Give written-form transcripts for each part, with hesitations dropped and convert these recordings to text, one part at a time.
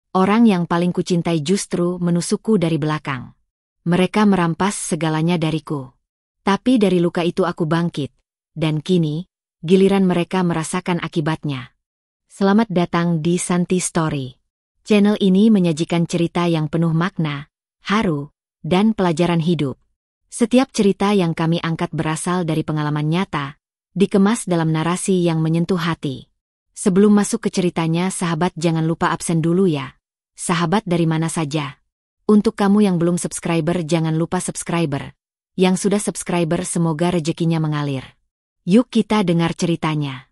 orang yang paling kucintai justru menusukku dari belakang. Mereka merampas segalanya dariku. Tapi dari luka itu aku bangkit, dan kini, giliran mereka merasakan akibatnya. Selamat datang di Santi Story. Channel ini menyajikan cerita yang penuh makna, haru, dan pelajaran hidup. Setiap cerita yang kami angkat berasal dari pengalaman nyata, dikemas dalam narasi yang menyentuh hati. Sebelum masuk ke ceritanya, sahabat jangan lupa absen dulu ya. Sahabat dari mana saja. Untuk kamu yang belum subscriber jangan lupa subscriber. Yang sudah subscriber semoga rezekinya mengalir. Yuk kita dengar ceritanya.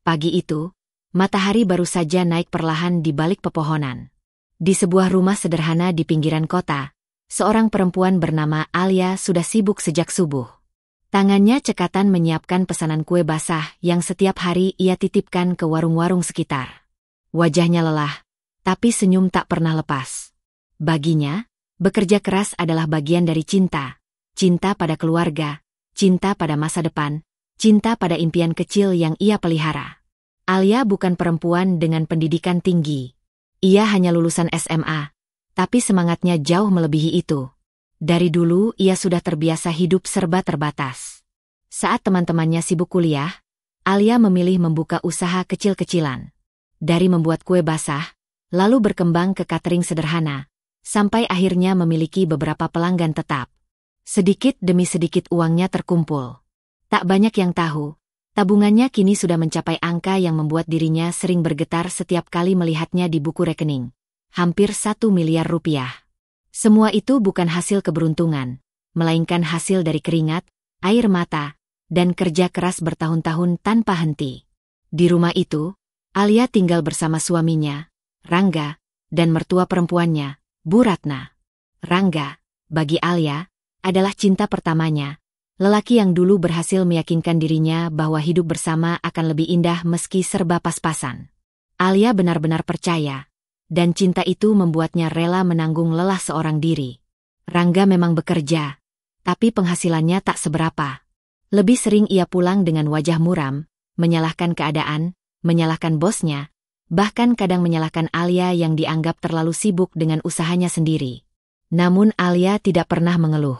Pagi itu, matahari baru saja naik perlahan di balik pepohonan. Di sebuah rumah sederhana di pinggiran kota, seorang perempuan bernama Alia sudah sibuk sejak subuh. Tangannya cekatan menyiapkan pesanan kue basah yang setiap hari ia titipkan ke warung-warung sekitar. Wajahnya lelah, tapi senyum tak pernah lepas. Baginya, bekerja keras adalah bagian dari cinta. Cinta pada keluarga, cinta pada masa depan, cinta pada impian kecil yang ia pelihara. Alia bukan perempuan dengan pendidikan tinggi. Ia hanya lulusan SMA, tapi semangatnya jauh melebihi itu. Dari dulu ia sudah terbiasa hidup serba terbatas. Saat teman-temannya sibuk kuliah, Alia memilih membuka usaha kecil-kecilan. Dari membuat kue basah, lalu berkembang ke catering sederhana, sampai akhirnya memiliki beberapa pelanggan tetap. Sedikit demi sedikit uangnya terkumpul. Tak banyak yang tahu, tabungannya kini sudah mencapai angka yang membuat dirinya sering bergetar setiap kali melihatnya di buku rekening. Hampir 1 miliar rupiah. Semua itu bukan hasil keberuntungan, melainkan hasil dari keringat, air mata, dan kerja keras bertahun-tahun tanpa henti. Di rumah itu, Alia tinggal bersama suaminya, Rangga, dan mertua perempuannya, Bu Ratna. Rangga, bagi Alia, adalah cinta pertamanya, lelaki yang dulu berhasil meyakinkan dirinya bahwa hidup bersama akan lebih indah meski serba pas-pasan. Alia benar-benar percaya, dan cinta itu membuatnya rela menanggung lelah seorang diri. Rangga memang bekerja, tapi penghasilannya tak seberapa. Lebih sering ia pulang dengan wajah muram, menyalahkan keadaan, menyalahkan bosnya, bahkan kadang menyalahkan Alia yang dianggap terlalu sibuk dengan usahanya sendiri. Namun Alia tidak pernah mengeluh.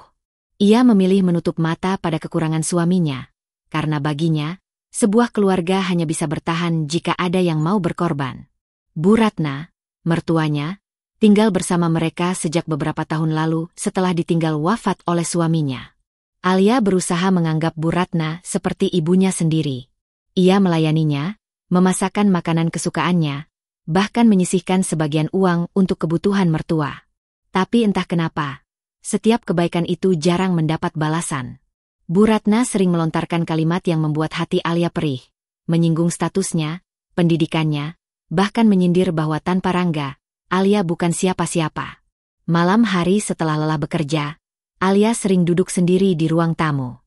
Ia memilih menutup mata pada kekurangan suaminya, karena baginya, sebuah keluarga hanya bisa bertahan jika ada yang mau berkorban. Bu Ratna, mertuanya, tinggal bersama mereka sejak beberapa tahun lalu setelah ditinggal wafat oleh suaminya. Alia berusaha menganggap Bu Ratna seperti ibunya sendiri. Ia melayaninya, memasakkan makanan kesukaannya, bahkan menyisihkan sebagian uang untuk kebutuhan mertua. Tapi entah kenapa, setiap kebaikan itu jarang mendapat balasan. Bu Ratna sering melontarkan kalimat yang membuat hati Alia perih, menyinggung statusnya, pendidikannya, bahkan menyindir bahwa tanpa Rangga, Alia bukan siapa-siapa. Malam hari setelah lelah bekerja, Alia sering duduk sendiri di ruang tamu.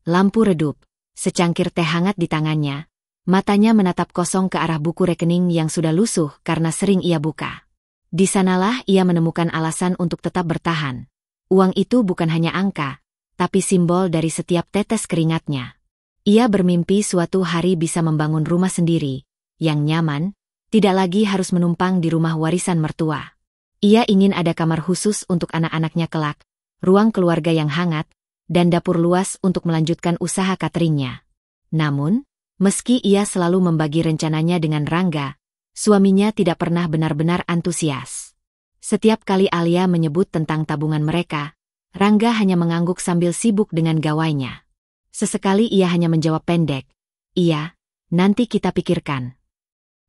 Lampu redup, secangkir teh hangat di tangannya, matanya menatap kosong ke arah buku rekening yang sudah lusuh karena sering ia buka. Di sanalah ia menemukan alasan untuk tetap bertahan. Uang itu bukan hanya angka, tapi simbol dari setiap tetes keringatnya. Ia bermimpi suatu hari bisa membangun rumah sendiri, yang nyaman, tidak lagi harus menumpang di rumah warisan mertua. Ia ingin ada kamar khusus untuk anak-anaknya kelak, ruang keluarga yang hangat, dan dapur luas untuk melanjutkan usaha cateringnya. Namun, meski ia selalu membagi rencananya dengan Rangga, suaminya tidak pernah benar-benar antusias. Setiap kali Alia menyebut tentang tabungan mereka, Rangga hanya mengangguk sambil sibuk dengan gawainya. Sesekali ia hanya menjawab pendek, "Iya, nanti kita pikirkan."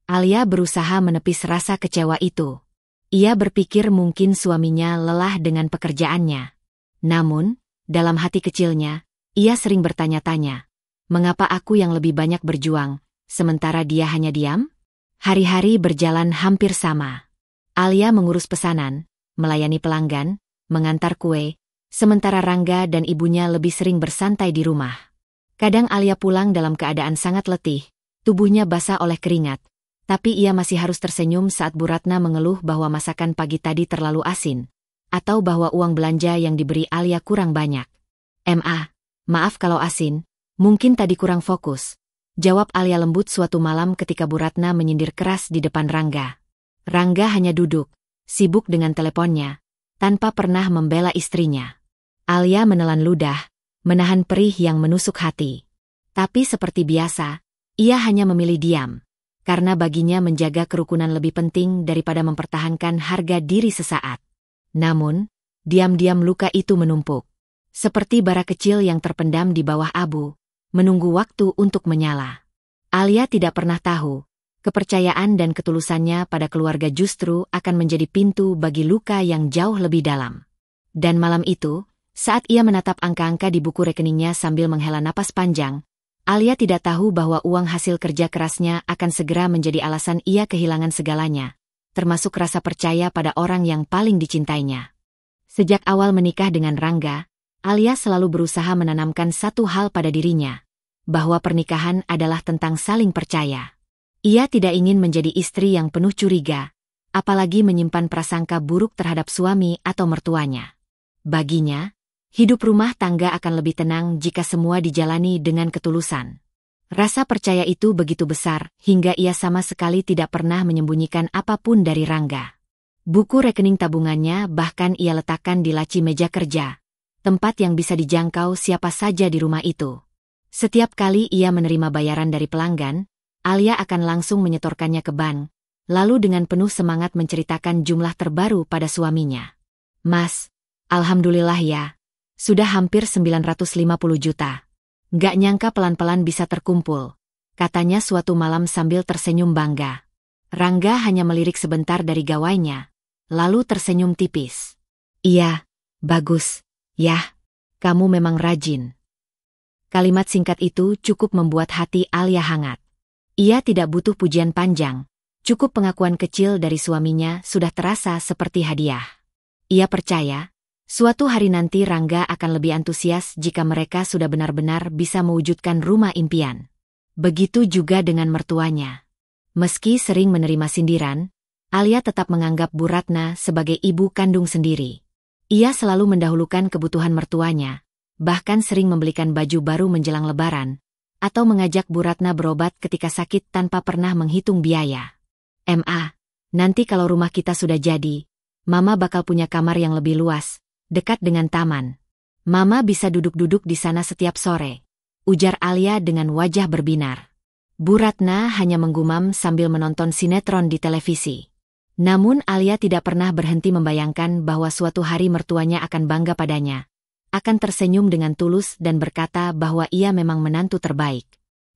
Alia berusaha menepis rasa kecewa itu. Ia berpikir mungkin suaminya lelah dengan pekerjaannya. Namun, dalam hati kecilnya, ia sering bertanya-tanya, mengapa aku yang lebih banyak berjuang, sementara dia hanya diam? Hari-hari berjalan hampir sama. Alia mengurus pesanan, melayani pelanggan, mengantar kue, sementara Rangga dan ibunya lebih sering bersantai di rumah. Kadang Alia pulang dalam keadaan sangat letih, tubuhnya basah oleh keringat. Tapi ia masih harus tersenyum saat Bu Ratna mengeluh bahwa masakan pagi tadi terlalu asin, atau bahwa uang belanja yang diberi Alia kurang banyak. Maaf kalau asin, mungkin tadi kurang fokus," jawab Alia lembut suatu malam ketika Bu Ratna menyindir keras di depan Rangga. Rangga hanya duduk, sibuk dengan teleponnya, tanpa pernah membela istrinya. Alia menelan ludah, menahan perih yang menusuk hati. Tapi seperti biasa, ia hanya memilih diam, karena baginya menjaga kerukunan lebih penting daripada mempertahankan harga diri sesaat. Namun, diam-diam luka itu menumpuk. Seperti bara kecil yang terpendam di bawah abu, menunggu waktu untuk menyala. Alia tidak pernah tahu, kepercayaan dan ketulusannya pada keluarga justru akan menjadi pintu bagi luka yang jauh lebih dalam. Dan malam itu, saat ia menatap angka-angka di buku rekeningnya sambil menghela napas panjang, Alia tidak tahu bahwa uang hasil kerja kerasnya akan segera menjadi alasan ia kehilangan segalanya, termasuk rasa percaya pada orang yang paling dicintainya. Sejak awal menikah dengan Rangga, Alia selalu berusaha menanamkan satu hal pada dirinya, bahwa pernikahan adalah tentang saling percaya. Ia tidak ingin menjadi istri yang penuh curiga, apalagi menyimpan prasangka buruk terhadap suami atau mertuanya. Baginya, hidup rumah tangga akan lebih tenang jika semua dijalani dengan ketulusan. Rasa percaya itu begitu besar, hingga ia sama sekali tidak pernah menyembunyikan apapun dari Rangga. Buku rekening tabungannya bahkan ia letakkan di laci meja kerja, tempat yang bisa dijangkau siapa saja di rumah itu. Setiap kali ia menerima bayaran dari pelanggan, Alia akan langsung menyetorkannya ke bank, lalu dengan penuh semangat menceritakan jumlah terbaru pada suaminya. "Mas, alhamdulillah ya, sudah hampir 950 juta. Nggak nyangka pelan-pelan bisa terkumpul," katanya suatu malam sambil tersenyum bangga. Rangga hanya melirik sebentar dari gawainya, lalu tersenyum tipis. "Iya, bagus, yah, kamu memang rajin." Kalimat singkat itu cukup membuat hati Alia hangat. Ia tidak butuh pujian panjang, cukup pengakuan kecil dari suaminya sudah terasa seperti hadiah. Ia percaya, suatu hari nanti Rangga akan lebih antusias jika mereka sudah benar-benar bisa mewujudkan rumah impian. Begitu juga dengan mertuanya. Meski sering menerima sindiran, Alia tetap menganggap Bu Ratna sebagai ibu kandung sendiri. Ia selalu mendahulukan kebutuhan mertuanya, bahkan sering membelikan baju baru menjelang Lebaran, atau mengajak Bu Ratna berobat ketika sakit tanpa pernah menghitung biaya. Nanti kalau rumah kita sudah jadi, Mama bakal punya kamar yang lebih luas, dekat dengan taman. Mama bisa duduk-duduk di sana setiap sore," ujar Alia dengan wajah berbinar. Bu Ratna hanya menggumam sambil menonton sinetron di televisi. Namun Alia tidak pernah berhenti membayangkan bahwa suatu hari mertuanya akan bangga padanya, akan tersenyum dengan tulus dan berkata bahwa ia memang menantu terbaik.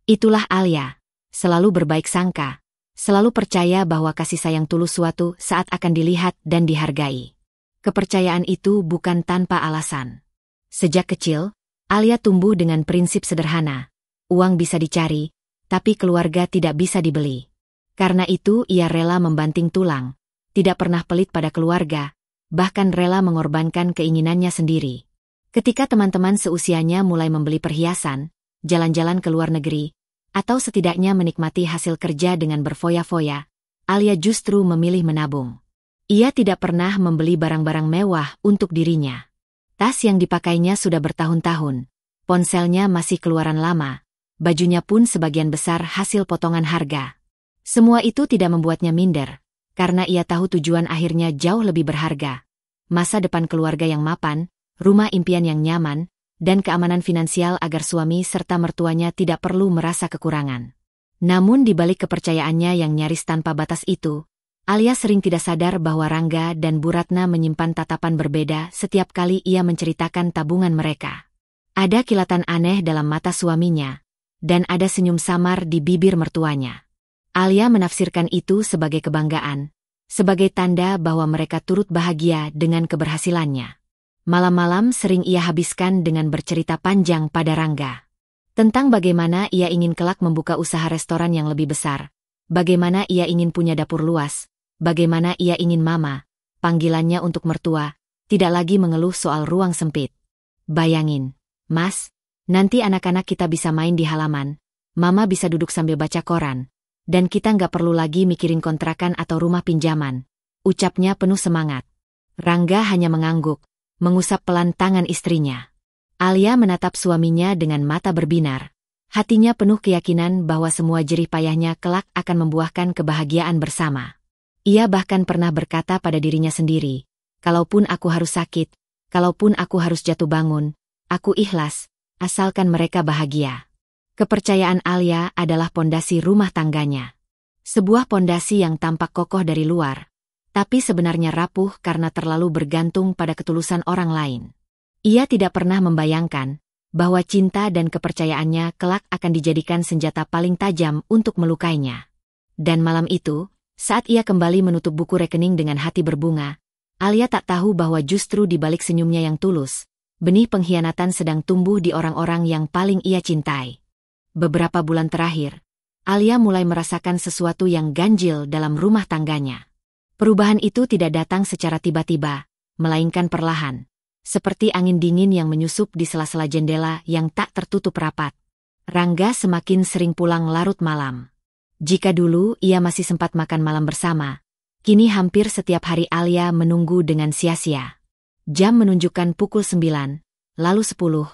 Itulah Alia, selalu berbaik sangka, selalu percaya bahwa kasih sayang tulus suatu saat akan dilihat dan dihargai. Kepercayaan itu bukan tanpa alasan. Sejak kecil, Alia tumbuh dengan prinsip sederhana. Uang bisa dicari, tapi keluarga tidak bisa dibeli. Karena itu ia rela membanting tulang, tidak pernah pelit pada keluarga, bahkan rela mengorbankan keinginannya sendiri. Ketika teman-teman seusianya mulai membeli perhiasan, jalan-jalan ke luar negeri, atau setidaknya menikmati hasil kerja dengan berfoya-foya, Alia justru memilih menabung. Ia tidak pernah membeli barang-barang mewah untuk dirinya. Tas yang dipakainya sudah bertahun-tahun, ponselnya masih keluaran lama, bajunya pun sebagian besar hasil potongan harga. Semua itu tidak membuatnya minder, karena ia tahu tujuan akhirnya jauh lebih berharga. Masa depan keluarga yang mapan, rumah impian yang nyaman, dan keamanan finansial agar suami serta mertuanya tidak perlu merasa kekurangan. Namun di balik kepercayaannya yang nyaris tanpa batas itu, Alia sering tidak sadar bahwa Rangga dan Bu Ratna menyimpan tatapan berbeda setiap kali ia menceritakan tabungan mereka. Ada kilatan aneh dalam mata suaminya, dan ada senyum samar di bibir mertuanya. Alia menafsirkan itu sebagai kebanggaan, sebagai tanda bahwa mereka turut bahagia dengan keberhasilannya. Malam-malam sering ia habiskan dengan bercerita panjang pada Rangga. Tentang bagaimana ia ingin kelak membuka usaha restoran yang lebih besar, bagaimana ia ingin punya dapur luas, bagaimana ia ingin Mama, panggilannya untuk mertua, tidak lagi mengeluh soal ruang sempit. "Bayangin, Mas, nanti anak-anak kita bisa main di halaman, Mama bisa duduk sambil baca koran, dan kita nggak perlu lagi mikirin kontrakan atau rumah pinjaman," ucapnya penuh semangat. Rangga hanya mengangguk, mengusap pelan tangan istrinya. Alia menatap suaminya dengan mata berbinar. Hatinya penuh keyakinan bahwa semua jerih payahnya kelak akan membuahkan kebahagiaan bersama. Ia bahkan pernah berkata pada dirinya sendiri, kalaupun aku harus sakit, kalaupun aku harus jatuh bangun, aku ikhlas, asalkan mereka bahagia. Kepercayaan Alia adalah pondasi rumah tangganya. Sebuah pondasi yang tampak kokoh dari luar, tapi sebenarnya rapuh karena terlalu bergantung pada ketulusan orang lain. Ia tidak pernah membayangkan bahwa cinta dan kepercayaannya kelak akan dijadikan senjata paling tajam untuk melukainya. Dan malam itu, saat ia kembali menutup buku rekening dengan hati berbunga, Alia tak tahu bahwa justru di balik senyumnya yang tulus, benih pengkhianatan sedang tumbuh di orang-orang yang paling ia cintai. Beberapa bulan terakhir, Alia mulai merasakan sesuatu yang ganjil dalam rumah tangganya. Perubahan itu tidak datang secara tiba-tiba, melainkan perlahan, seperti angin dingin yang menyusup di sela-sela jendela yang tak tertutup rapat. Rangga semakin sering pulang larut malam. Jika dulu ia masih sempat makan malam bersama, kini hampir setiap hari Alia menunggu dengan sia-sia. Jam menunjukkan pukul 9, lalu 10,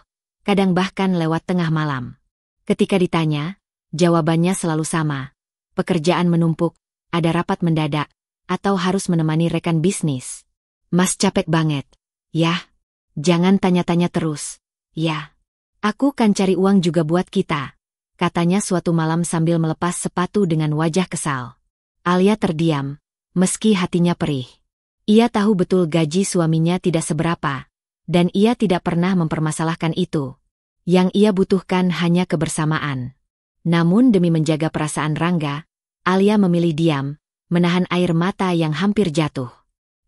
kadang bahkan lewat tengah malam. Ketika ditanya, jawabannya selalu sama. Pekerjaan menumpuk, ada rapat mendadak, atau harus menemani rekan bisnis. Mas capek banget. Yah, jangan tanya-tanya terus. Ya, aku kan cari uang juga buat kita, katanya suatu malam sambil melepas sepatu dengan wajah kesal. Alia terdiam, meski hatinya perih. Ia tahu betul gaji suaminya tidak seberapa, dan ia tidak pernah mempermasalahkan itu. Yang ia butuhkan hanya kebersamaan. Namun demi menjaga perasaan Rangga, Alia memilih diam, menahan air mata yang hampir jatuh.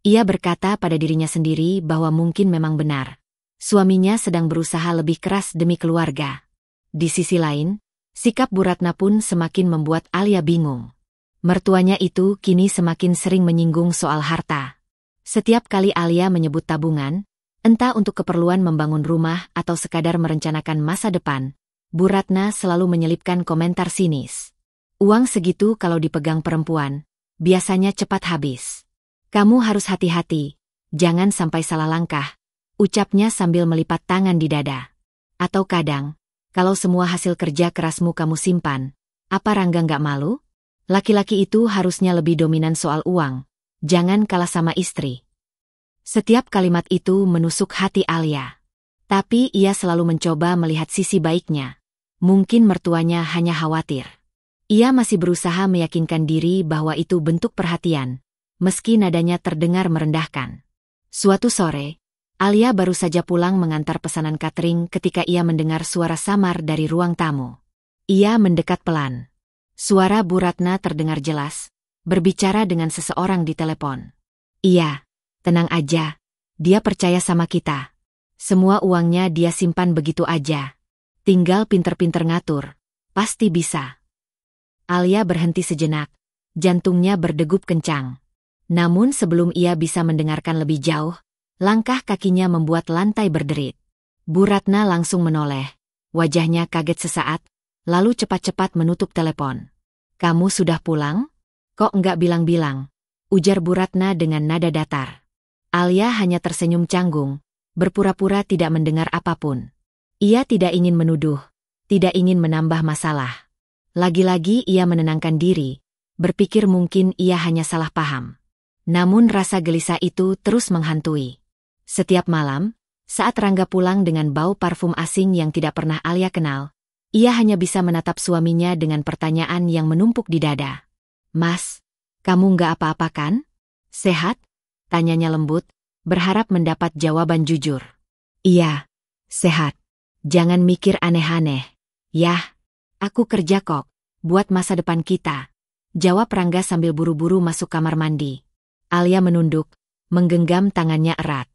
Ia berkata pada dirinya sendiri bahwa mungkin memang benar. Suaminya sedang berusaha lebih keras demi keluarga. Di sisi lain, sikap Bu Ratna pun semakin membuat Alia bingung. Mertuanya itu kini semakin sering menyinggung soal harta. Setiap kali Alia menyebut tabungan, entah untuk keperluan membangun rumah atau sekadar merencanakan masa depan, Bu Ratna selalu menyelipkan komentar sinis. Uang segitu kalau dipegang perempuan, biasanya cepat habis. Kamu harus hati-hati, jangan sampai salah langkah, ucapnya sambil melipat tangan di dada. Atau kadang, kalau semua hasil kerja kerasmu kamu simpan, apa Rangga nggak malu? Laki-laki itu harusnya lebih dominan soal uang, jangan kalah sama istri. Setiap kalimat itu menusuk hati Alia. Tapi ia selalu mencoba melihat sisi baiknya. Mungkin mertuanya hanya khawatir. Ia masih berusaha meyakinkan diri bahwa itu bentuk perhatian, meski nadanya terdengar merendahkan. Suatu sore, Alia baru saja pulang mengantar pesanan catering ketika ia mendengar suara samar dari ruang tamu. Ia mendekat pelan. Suara Bu Ratna terdengar jelas, berbicara dengan seseorang di telepon. Iya. Tenang aja, dia percaya sama kita. Semua uangnya dia simpan begitu aja. Tinggal pinter-pinter ngatur, pasti bisa. Alia berhenti sejenak, jantungnya berdegup kencang. Namun sebelum ia bisa mendengarkan lebih jauh, langkah kakinya membuat lantai berderit. Bu Ratna langsung menoleh, wajahnya kaget sesaat, lalu cepat-cepat menutup telepon. Kamu sudah pulang? Kok nggak bilang-bilang? Ujar Bu Ratna dengan nada datar. Alia hanya tersenyum canggung, berpura-pura tidak mendengar apapun. Ia tidak ingin menuduh, tidak ingin menambah masalah. Lagi-lagi ia menenangkan diri, berpikir mungkin ia hanya salah paham. Namun rasa gelisah itu terus menghantui. Setiap malam, saat Rangga pulang dengan bau parfum asing yang tidak pernah Alia kenal, ia hanya bisa menatap suaminya dengan pertanyaan yang menumpuk di dada. Mas, kamu nggak apa-apa kan? Sehat? Tanyanya lembut, berharap mendapat jawaban jujur. Iya, sehat. Jangan mikir aneh-aneh. Yah, aku kerja kok, buat masa depan kita. Jawab Rangga sambil buru-buru masuk kamar mandi. Alia menunduk, menggenggam tangannya erat.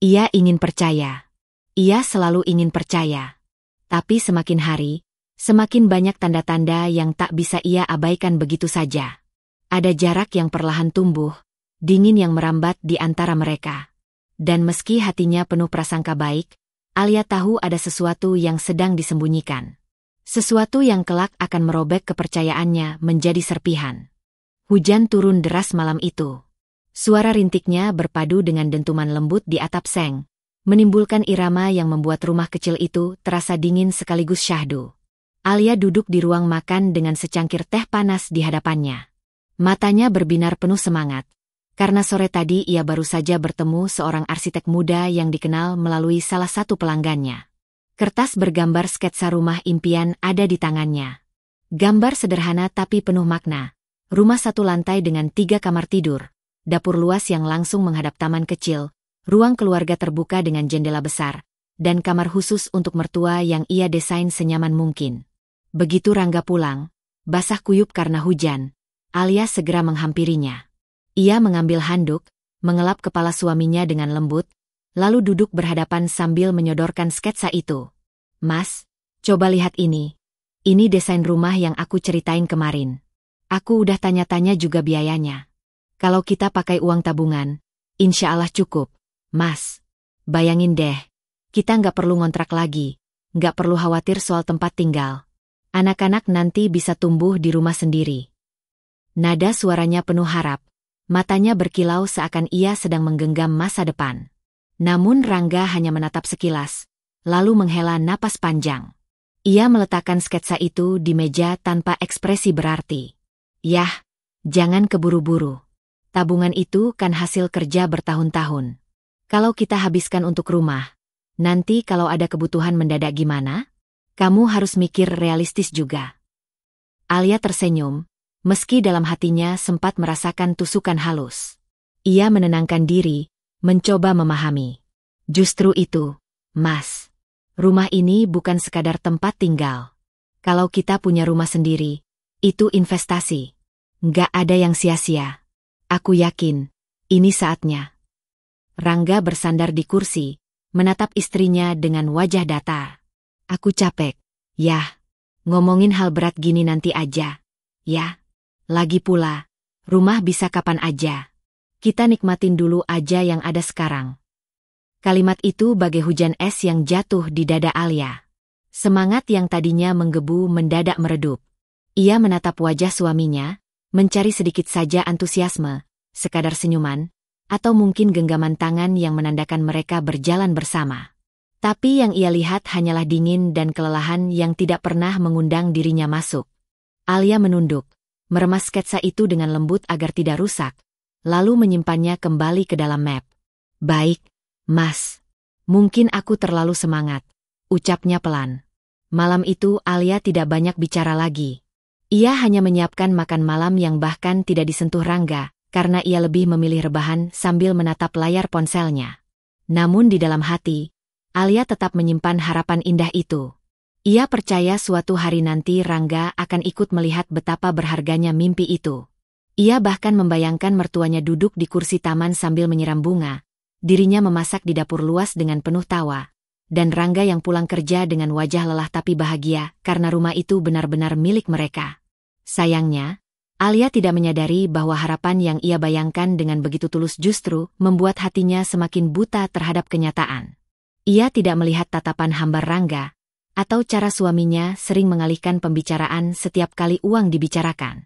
Ia ingin percaya. Ia selalu ingin percaya. Tapi semakin hari, semakin banyak tanda-tanda yang tak bisa ia abaikan begitu saja. Ada jarak yang perlahan tumbuh, dingin yang merambat di antara mereka. Dan meski hatinya penuh prasangka baik, Alia tahu ada sesuatu yang sedang disembunyikan. Sesuatu yang kelak akan merobek kepercayaannya menjadi serpihan. Hujan turun deras malam itu. Suara rintiknya berpadu dengan dentuman lembut di atap seng, menimbulkan irama yang membuat rumah kecil itu terasa dingin sekaligus syahdu. Alia duduk di ruang makan dengan secangkir teh panas di hadapannya. Matanya berbinar penuh semangat. Karena sore tadi ia baru saja bertemu seorang arsitek muda yang dikenal melalui salah satu pelanggannya. Kertas bergambar sketsa rumah impian ada di tangannya. Gambar sederhana tapi penuh makna. Rumah satu lantai dengan 3 kamar tidur, dapur luas yang langsung menghadap taman kecil, ruang keluarga terbuka dengan jendela besar, dan kamar khusus untuk mertua yang ia desain senyaman mungkin. Begitu Rangga pulang, basah kuyup karena hujan, Alia segera menghampirinya. Ia mengambil handuk, mengelap kepala suaminya dengan lembut, lalu duduk berhadapan sambil menyodorkan sketsa itu. "Mas, coba lihat ini. Ini desain rumah yang aku ceritain kemarin. Aku udah tanya-tanya juga biayanya. Kalau kita pakai uang tabungan, insya Allah cukup, Mas. Bayangin deh, kita nggak perlu ngontrak lagi, nggak perlu khawatir soal tempat tinggal. Anak-anak nanti bisa tumbuh di rumah sendiri." Nada suaranya penuh harap, matanya berkilau seakan ia sedang menggenggam masa depan. Namun Rangga hanya menatap sekilas, lalu menghela napas panjang. Ia meletakkan sketsa itu di meja tanpa ekspresi berarti. "Yah, jangan keburu-buru. Tabungan itu kan hasil kerja bertahun-tahun. Kalau kita habiskan untuk rumah, nanti kalau ada kebutuhan mendadak gimana? Kamu harus mikir realistis juga." Alia tersenyum, meski dalam hatinya sempat merasakan tusukan halus. Ia menenangkan diri, mencoba memahami. "Justru itu, Mas. Rumah ini bukan sekadar tempat tinggal. Kalau kita punya rumah sendiri, itu investasi. Nggak ada yang sia-sia. Aku yakin, ini saatnya." Rangga bersandar di kursi, menatap istrinya dengan wajah datar. "Aku capek. Yah, ngomongin hal berat gini nanti aja. Ya, lagi pula, rumah bisa kapan aja. Kita nikmatin dulu aja yang ada sekarang." Kalimat itu bagai hujan es yang jatuh di dada Alia. Semangat yang tadinya menggebu mendadak meredup. Ia menatap wajah suaminya, mencari sedikit saja antusiasme, sekadar senyuman, atau mungkin genggaman tangan yang menandakan mereka berjalan bersama. Tapi yang ia lihat hanyalah dingin dan kelelahan yang tidak pernah mengundang dirinya masuk. Alia menunduk, meremas sketsa itu dengan lembut agar tidak rusak, lalu menyimpannya kembali ke dalam map. "Baik, Mas. Mungkin aku terlalu semangat," ucapnya pelan. Malam itu Alia tidak banyak bicara lagi. Ia hanya menyiapkan makan malam yang bahkan tidak disentuh Rangga, karena ia lebih memilih rebahan sambil menatap layar ponselnya. Namun di dalam hati, Alia tetap menyimpan harapan indah itu. Ia percaya suatu hari nanti Rangga akan ikut melihat betapa berharganya mimpi itu. Ia bahkan membayangkan mertuanya duduk di kursi taman sambil menyiram bunga, dirinya memasak di dapur luas dengan penuh tawa, dan Rangga yang pulang kerja dengan wajah lelah tapi bahagia karena rumah itu benar-benar milik mereka. Sayangnya, Alia tidak menyadari bahwa harapan yang ia bayangkan dengan begitu tulus justru membuat hatinya semakin buta terhadap kenyataan. Ia tidak melihat tatapan hambar Rangga, atau cara suaminya sering mengalihkan pembicaraan setiap kali uang dibicarakan.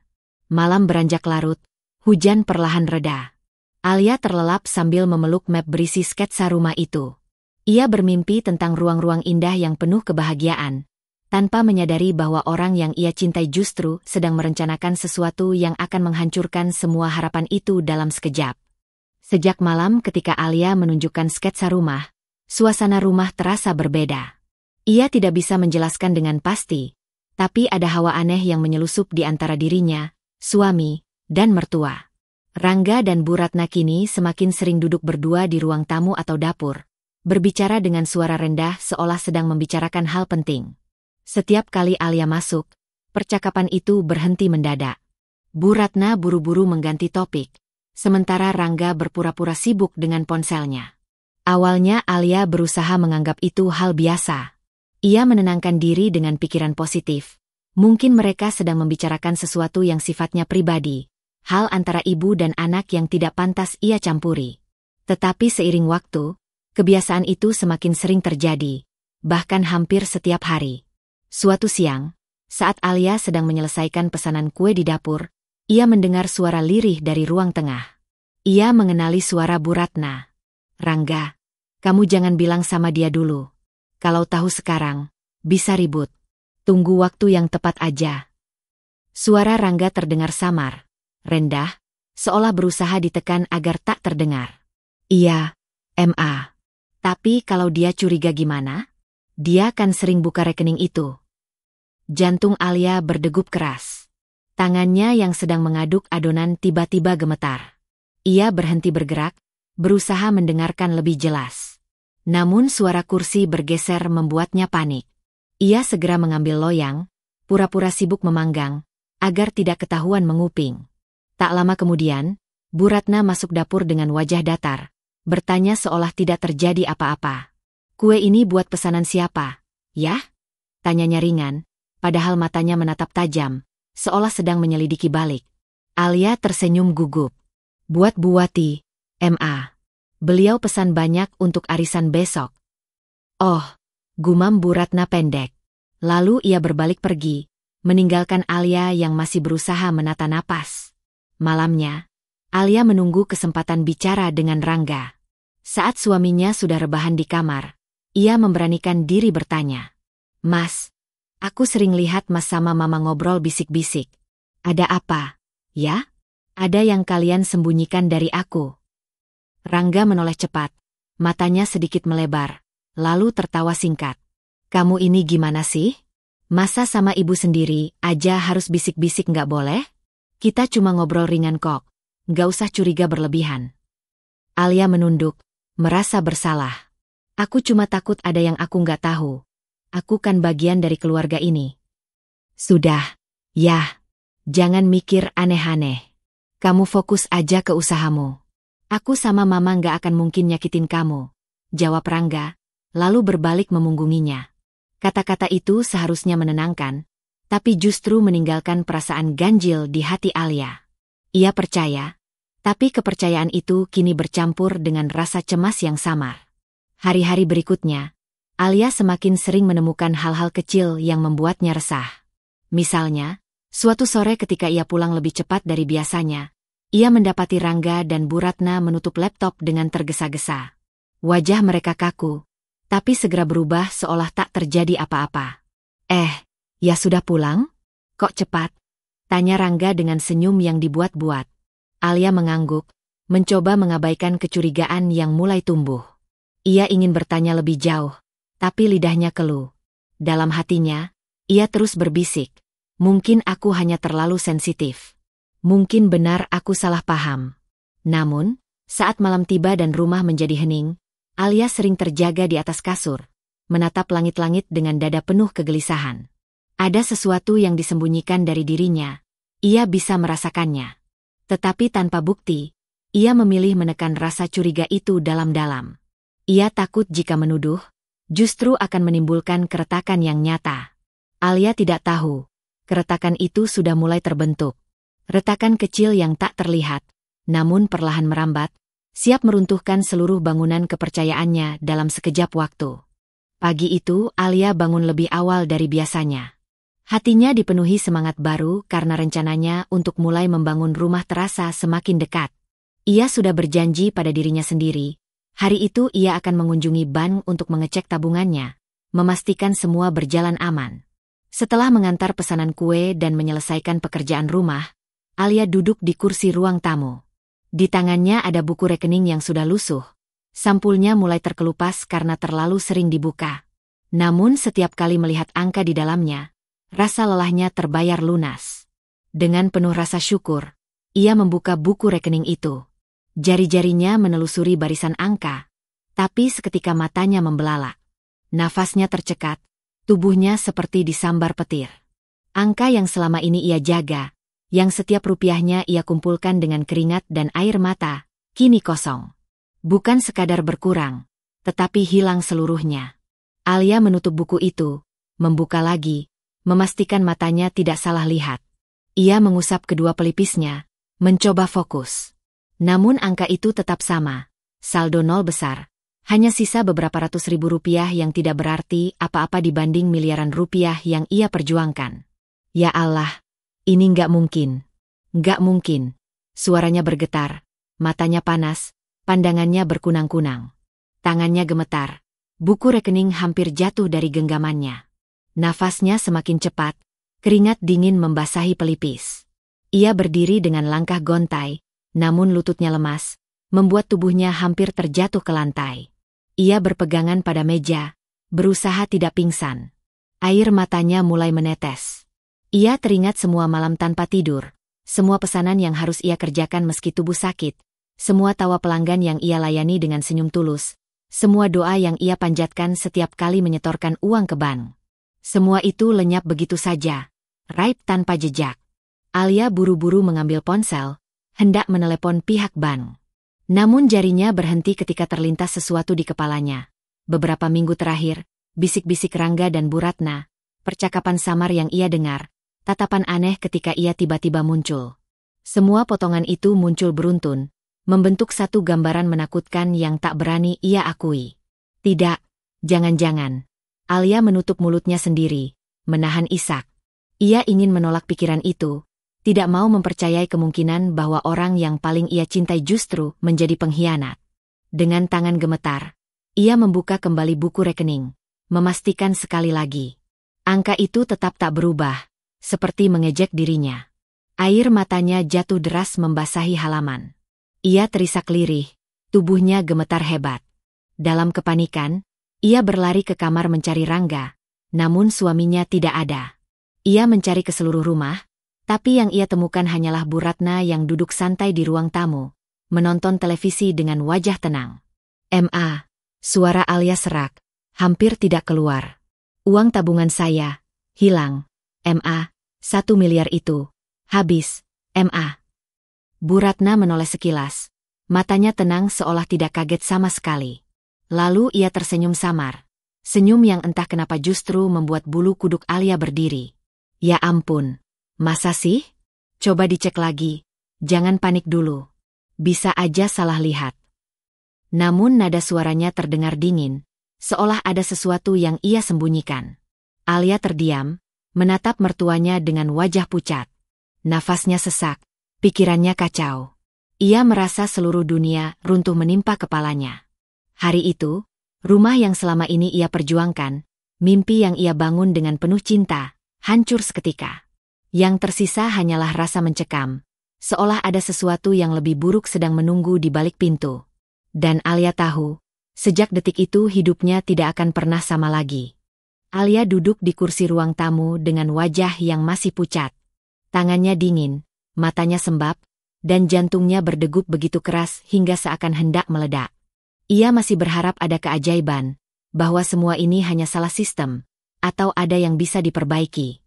Malam beranjak larut, hujan perlahan reda. Alia terlelap sambil memeluk map berisi sketsa rumah itu. Ia bermimpi tentang ruang-ruang indah yang penuh kebahagiaan, tanpa menyadari bahwa orang yang ia cintai justru sedang merencanakan sesuatu yang akan menghancurkan semua harapan itu dalam sekejap. Sejak malam ketika Alia menunjukkan sketsa rumah, suasana rumah terasa berbeda. Ia tidak bisa menjelaskan dengan pasti, tapi ada hawa aneh yang menyelusup di antara dirinya, suami, dan mertua. Rangga dan Bu Ratna kini semakin sering duduk berdua di ruang tamu atau dapur, berbicara dengan suara rendah seolah sedang membicarakan hal penting. Setiap kali Alia masuk, percakapan itu berhenti mendadak. Bu Ratna buru-buru mengganti topik, sementara Rangga berpura-pura sibuk dengan ponselnya. Awalnya Alia berusaha menganggap itu hal biasa. Ia menenangkan diri dengan pikiran positif. Mungkin mereka sedang membicarakan sesuatu yang sifatnya pribadi, hal antara ibu dan anak yang tidak pantas ia campuri. Tetapi seiring waktu, kebiasaan itu semakin sering terjadi, bahkan hampir setiap hari. Suatu siang, saat Alia sedang menyelesaikan pesanan kue di dapur, ia mendengar suara lirih dari ruang tengah. Ia mengenali suara Bu Ratna. "Rangga, kamu jangan bilang sama dia dulu. Kalau tahu sekarang, bisa ribut. Tunggu waktu yang tepat aja." Suara Rangga terdengar samar, rendah, seolah berusaha ditekan agar tak terdengar. Iya, Ma. Tapi kalau dia curiga gimana? Dia kan sering buka rekening itu. Jantung Alia berdegup keras. Tangannya yang sedang mengaduk adonan tiba-tiba gemetar. Ia berhenti bergerak, berusaha mendengarkan lebih jelas. Namun suara kursi bergeser membuatnya panik. Ia segera mengambil loyang, pura-pura sibuk memanggang, agar tidak ketahuan menguping. Tak lama kemudian, Bu Ratna masuk dapur dengan wajah datar, bertanya seolah tidak terjadi apa-apa. "Kue ini buat pesanan siapa, ya?" tanyanya ringan, padahal matanya menatap tajam, seolah sedang menyelidiki balik. Alia tersenyum gugup. "Buat Bu Wati, Ma. Beliau pesan banyak untuk arisan besok." "Oh," gumam Bu Ratna pendek. Lalu ia berbalik pergi, meninggalkan Alia yang masih berusaha menata napas. Malamnya, Alia menunggu kesempatan bicara dengan Rangga. Saat suaminya sudah rebahan di kamar, ia memberanikan diri bertanya. "Mas, aku sering lihat Mas sama Mama ngobrol bisik-bisik. Ada apa, ya? Ada yang kalian sembunyikan dari aku?" Rangga menoleh cepat, matanya sedikit melebar, lalu tertawa singkat. "Kamu ini gimana sih? Masa sama ibu sendiri aja harus bisik-bisik nggak boleh? Kita cuma ngobrol ringan kok, nggak usah curiga berlebihan." Alia menunduk, merasa bersalah. "Aku cuma takut ada yang aku nggak tahu. Aku kan bagian dari keluarga ini." "Sudah, ya. Jangan mikir aneh-aneh. Kamu fokus aja ke usahamu. Aku sama Mama nggak akan mungkin nyakitin kamu," jawab Rangga, lalu berbalik memunggunginya. Kata-kata itu seharusnya menenangkan, tapi justru meninggalkan perasaan ganjil di hati Alia. Ia percaya, tapi kepercayaan itu kini bercampur dengan rasa cemas yang samar. Hari-hari berikutnya, Alia semakin sering menemukan hal-hal kecil yang membuatnya resah. Misalnya, suatu sore ketika ia pulang lebih cepat dari biasanya, ia mendapati Rangga dan Bu Ratna menutup laptop dengan tergesa-gesa. Wajah mereka kaku, tapi segera berubah seolah tak terjadi apa-apa. Ya sudah pulang? Kok cepat?" tanya Rangga dengan senyum yang dibuat-buat. Alia mengangguk, mencoba mengabaikan kecurigaan yang mulai tumbuh. Ia ingin bertanya lebih jauh, tapi lidahnya keluh. Dalam hatinya, ia terus berbisik, "Mungkin aku hanya terlalu sensitif. Mungkin benar aku salah paham." Namun, saat malam tiba dan rumah menjadi hening, Alia sering terjaga di atas kasur, menatap langit-langit dengan dada penuh kegelisahan. Ada sesuatu yang disembunyikan dari dirinya, ia bisa merasakannya. Tetapi tanpa bukti, ia memilih menekan rasa curiga itu dalam-dalam. Ia takut jika menuduh, justru akan menimbulkan keretakan yang nyata. Alia tidak tahu, keretakan itu sudah mulai terbentuk. Retakan kecil yang tak terlihat, namun perlahan merambat, siap meruntuhkan seluruh bangunan kepercayaannya dalam sekejap waktu. Pagi itu Alia bangun lebih awal dari biasanya. Hatinya dipenuhi semangat baru karena rencananya untuk mulai membangun rumah terasa semakin dekat. Ia sudah berjanji pada dirinya sendiri, hari itu ia akan mengunjungi bank untuk mengecek tabungannya, memastikan semua berjalan aman. Setelah mengantar pesanan kue dan menyelesaikan pekerjaan rumah, Alia duduk di kursi ruang tamu. Di tangannya ada buku rekening yang sudah lusuh. Sampulnya mulai terkelupas karena terlalu sering dibuka. Namun setiap kali melihat angka di dalamnya, rasa lelahnya terbayar lunas. Dengan penuh rasa syukur, ia membuka buku rekening itu. Jari-jarinya menelusuri barisan angka, tapi seketika matanya membelalak. Nafasnya tercekat, tubuhnya seperti disambar petir. Angka yang selama ini ia jaga, yang setiap rupiahnya ia kumpulkan dengan keringat dan air mata, kini kosong. Bukan sekadar berkurang, tetapi hilang seluruhnya. Alia menutup buku itu, membuka lagi, memastikan matanya tidak salah lihat. Ia mengusap kedua pelipisnya, mencoba fokus. Namun angka itu tetap sama, saldo nol besar, hanya sisa beberapa ratus ribu rupiah yang tidak berarti apa-apa dibanding miliaran rupiah yang ia perjuangkan. Ya Allah! Ini nggak mungkin. Nggak mungkin. Suaranya bergetar, matanya panas, pandangannya berkunang-kunang. Tangannya gemetar. Buku rekening hampir jatuh dari genggamannya. Nafasnya semakin cepat, keringat dingin membasahi pelipis. Ia berdiri dengan langkah gontai, namun lututnya lemas, membuat tubuhnya hampir terjatuh ke lantai. Ia berpegangan pada meja, berusaha tidak pingsan. Air matanya mulai menetes. Ia teringat semua malam tanpa tidur, semua pesanan yang harus ia kerjakan meski tubuh sakit, semua tawa pelanggan yang ia layani dengan senyum tulus, semua doa yang ia panjatkan setiap kali menyetorkan uang ke bank. Semua itu lenyap begitu saja, raib tanpa jejak. Alia buru-buru mengambil ponsel, hendak menelepon pihak bank. Namun jarinya berhenti ketika terlintas sesuatu di kepalanya. Beberapa minggu terakhir, bisik-bisik Rangga dan Bu Ratna, percakapan samar yang ia dengar, tatapan aneh ketika ia tiba-tiba muncul. Semua potongan itu muncul beruntun, membentuk satu gambaran menakutkan yang tak berani ia akui. Tidak, jangan-jangan. Alia menutup mulutnya sendiri, menahan isak. Ia ingin menolak pikiran itu, tidak mau mempercayai kemungkinan bahwa orang yang paling ia cintai justru menjadi pengkhianat. Dengan tangan gemetar, ia membuka kembali buku rekening, memastikan sekali lagi. Angka itu tetap tak berubah, seperti mengejek dirinya. Air matanya jatuh deras membasahi halaman. Ia terisak lirih, tubuhnya gemetar hebat. Dalam kepanikan, ia berlari ke kamar mencari Rangga, namun suaminya tidak ada. Ia mencari ke seluruh rumah, tapi yang ia temukan hanyalah Bu Ratna yang duduk santai di ruang tamu, menonton televisi dengan wajah tenang. "Ma," suara Alia serak, hampir tidak keluar. "Uang tabungan saya hilang, Ma, 1 miliar itu habis, Ma." Bu Ratna menoleh sekilas, matanya tenang seolah tidak kaget sama sekali. Lalu ia tersenyum samar, senyum yang entah kenapa justru membuat bulu kuduk Alia berdiri. "Ya ampun, masa sih? Coba dicek lagi, jangan panik dulu. Bisa aja salah lihat." Namun nada suaranya terdengar dingin, seolah ada sesuatu yang ia sembunyikan. Alia terdiam, menatap mertuanya dengan wajah pucat. Nafasnya sesak, pikirannya kacau. Ia merasa seluruh dunia runtuh menimpa kepalanya. Hari itu, rumah yang selama ini ia perjuangkan, mimpi yang ia bangun dengan penuh cinta, hancur seketika. Yang tersisa hanyalah rasa mencekam, seolah ada sesuatu yang lebih buruk sedang menunggu di balik pintu. Dan Alia tahu, sejak detik itu hidupnya tidak akan pernah sama lagi. Alia duduk di kursi ruang tamu dengan wajah yang masih pucat. Tangannya dingin, matanya sembab, dan jantungnya berdegup begitu keras hingga seakan hendak meledak. Ia masih berharap ada keajaiban, bahwa semua ini hanya salah sistem, atau ada yang bisa diperbaiki.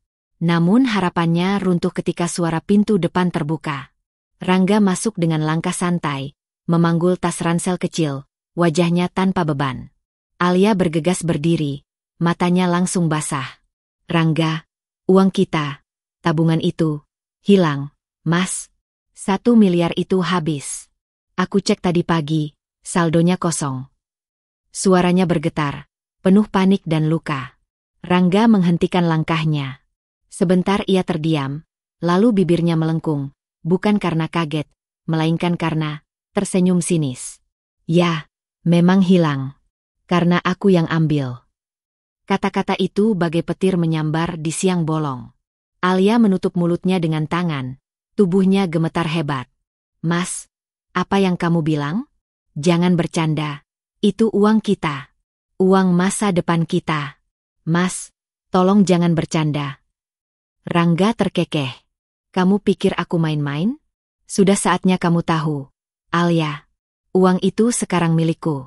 Namun harapannya runtuh ketika suara pintu depan terbuka. Rangga masuk dengan langkah santai, memanggul tas ransel kecil, wajahnya tanpa beban. Alia bergegas berdiri, matanya langsung basah. "Rangga, uang kita, tabungan itu, hilang, Mas. 1 miliar itu habis. Aku cek tadi pagi, saldonya kosong." Suaranya bergetar, penuh panik dan luka. Rangga menghentikan langkahnya. Sebentar ia terdiam, lalu bibirnya melengkung, bukan karena kaget, melainkan karena tersenyum sinis. "Ya, memang hilang. Karena aku yang ambil." Kata-kata itu bagai petir menyambar di siang bolong. Alia menutup mulutnya dengan tangan, tubuhnya gemetar hebat. "Mas, apa yang kamu bilang? Jangan bercanda. Itu uang kita. Uang masa depan kita. Mas, tolong jangan bercanda." Rangga terkekeh. "Kamu pikir aku main-main? Sudah saatnya kamu tahu, Alia. Uang itu sekarang milikku.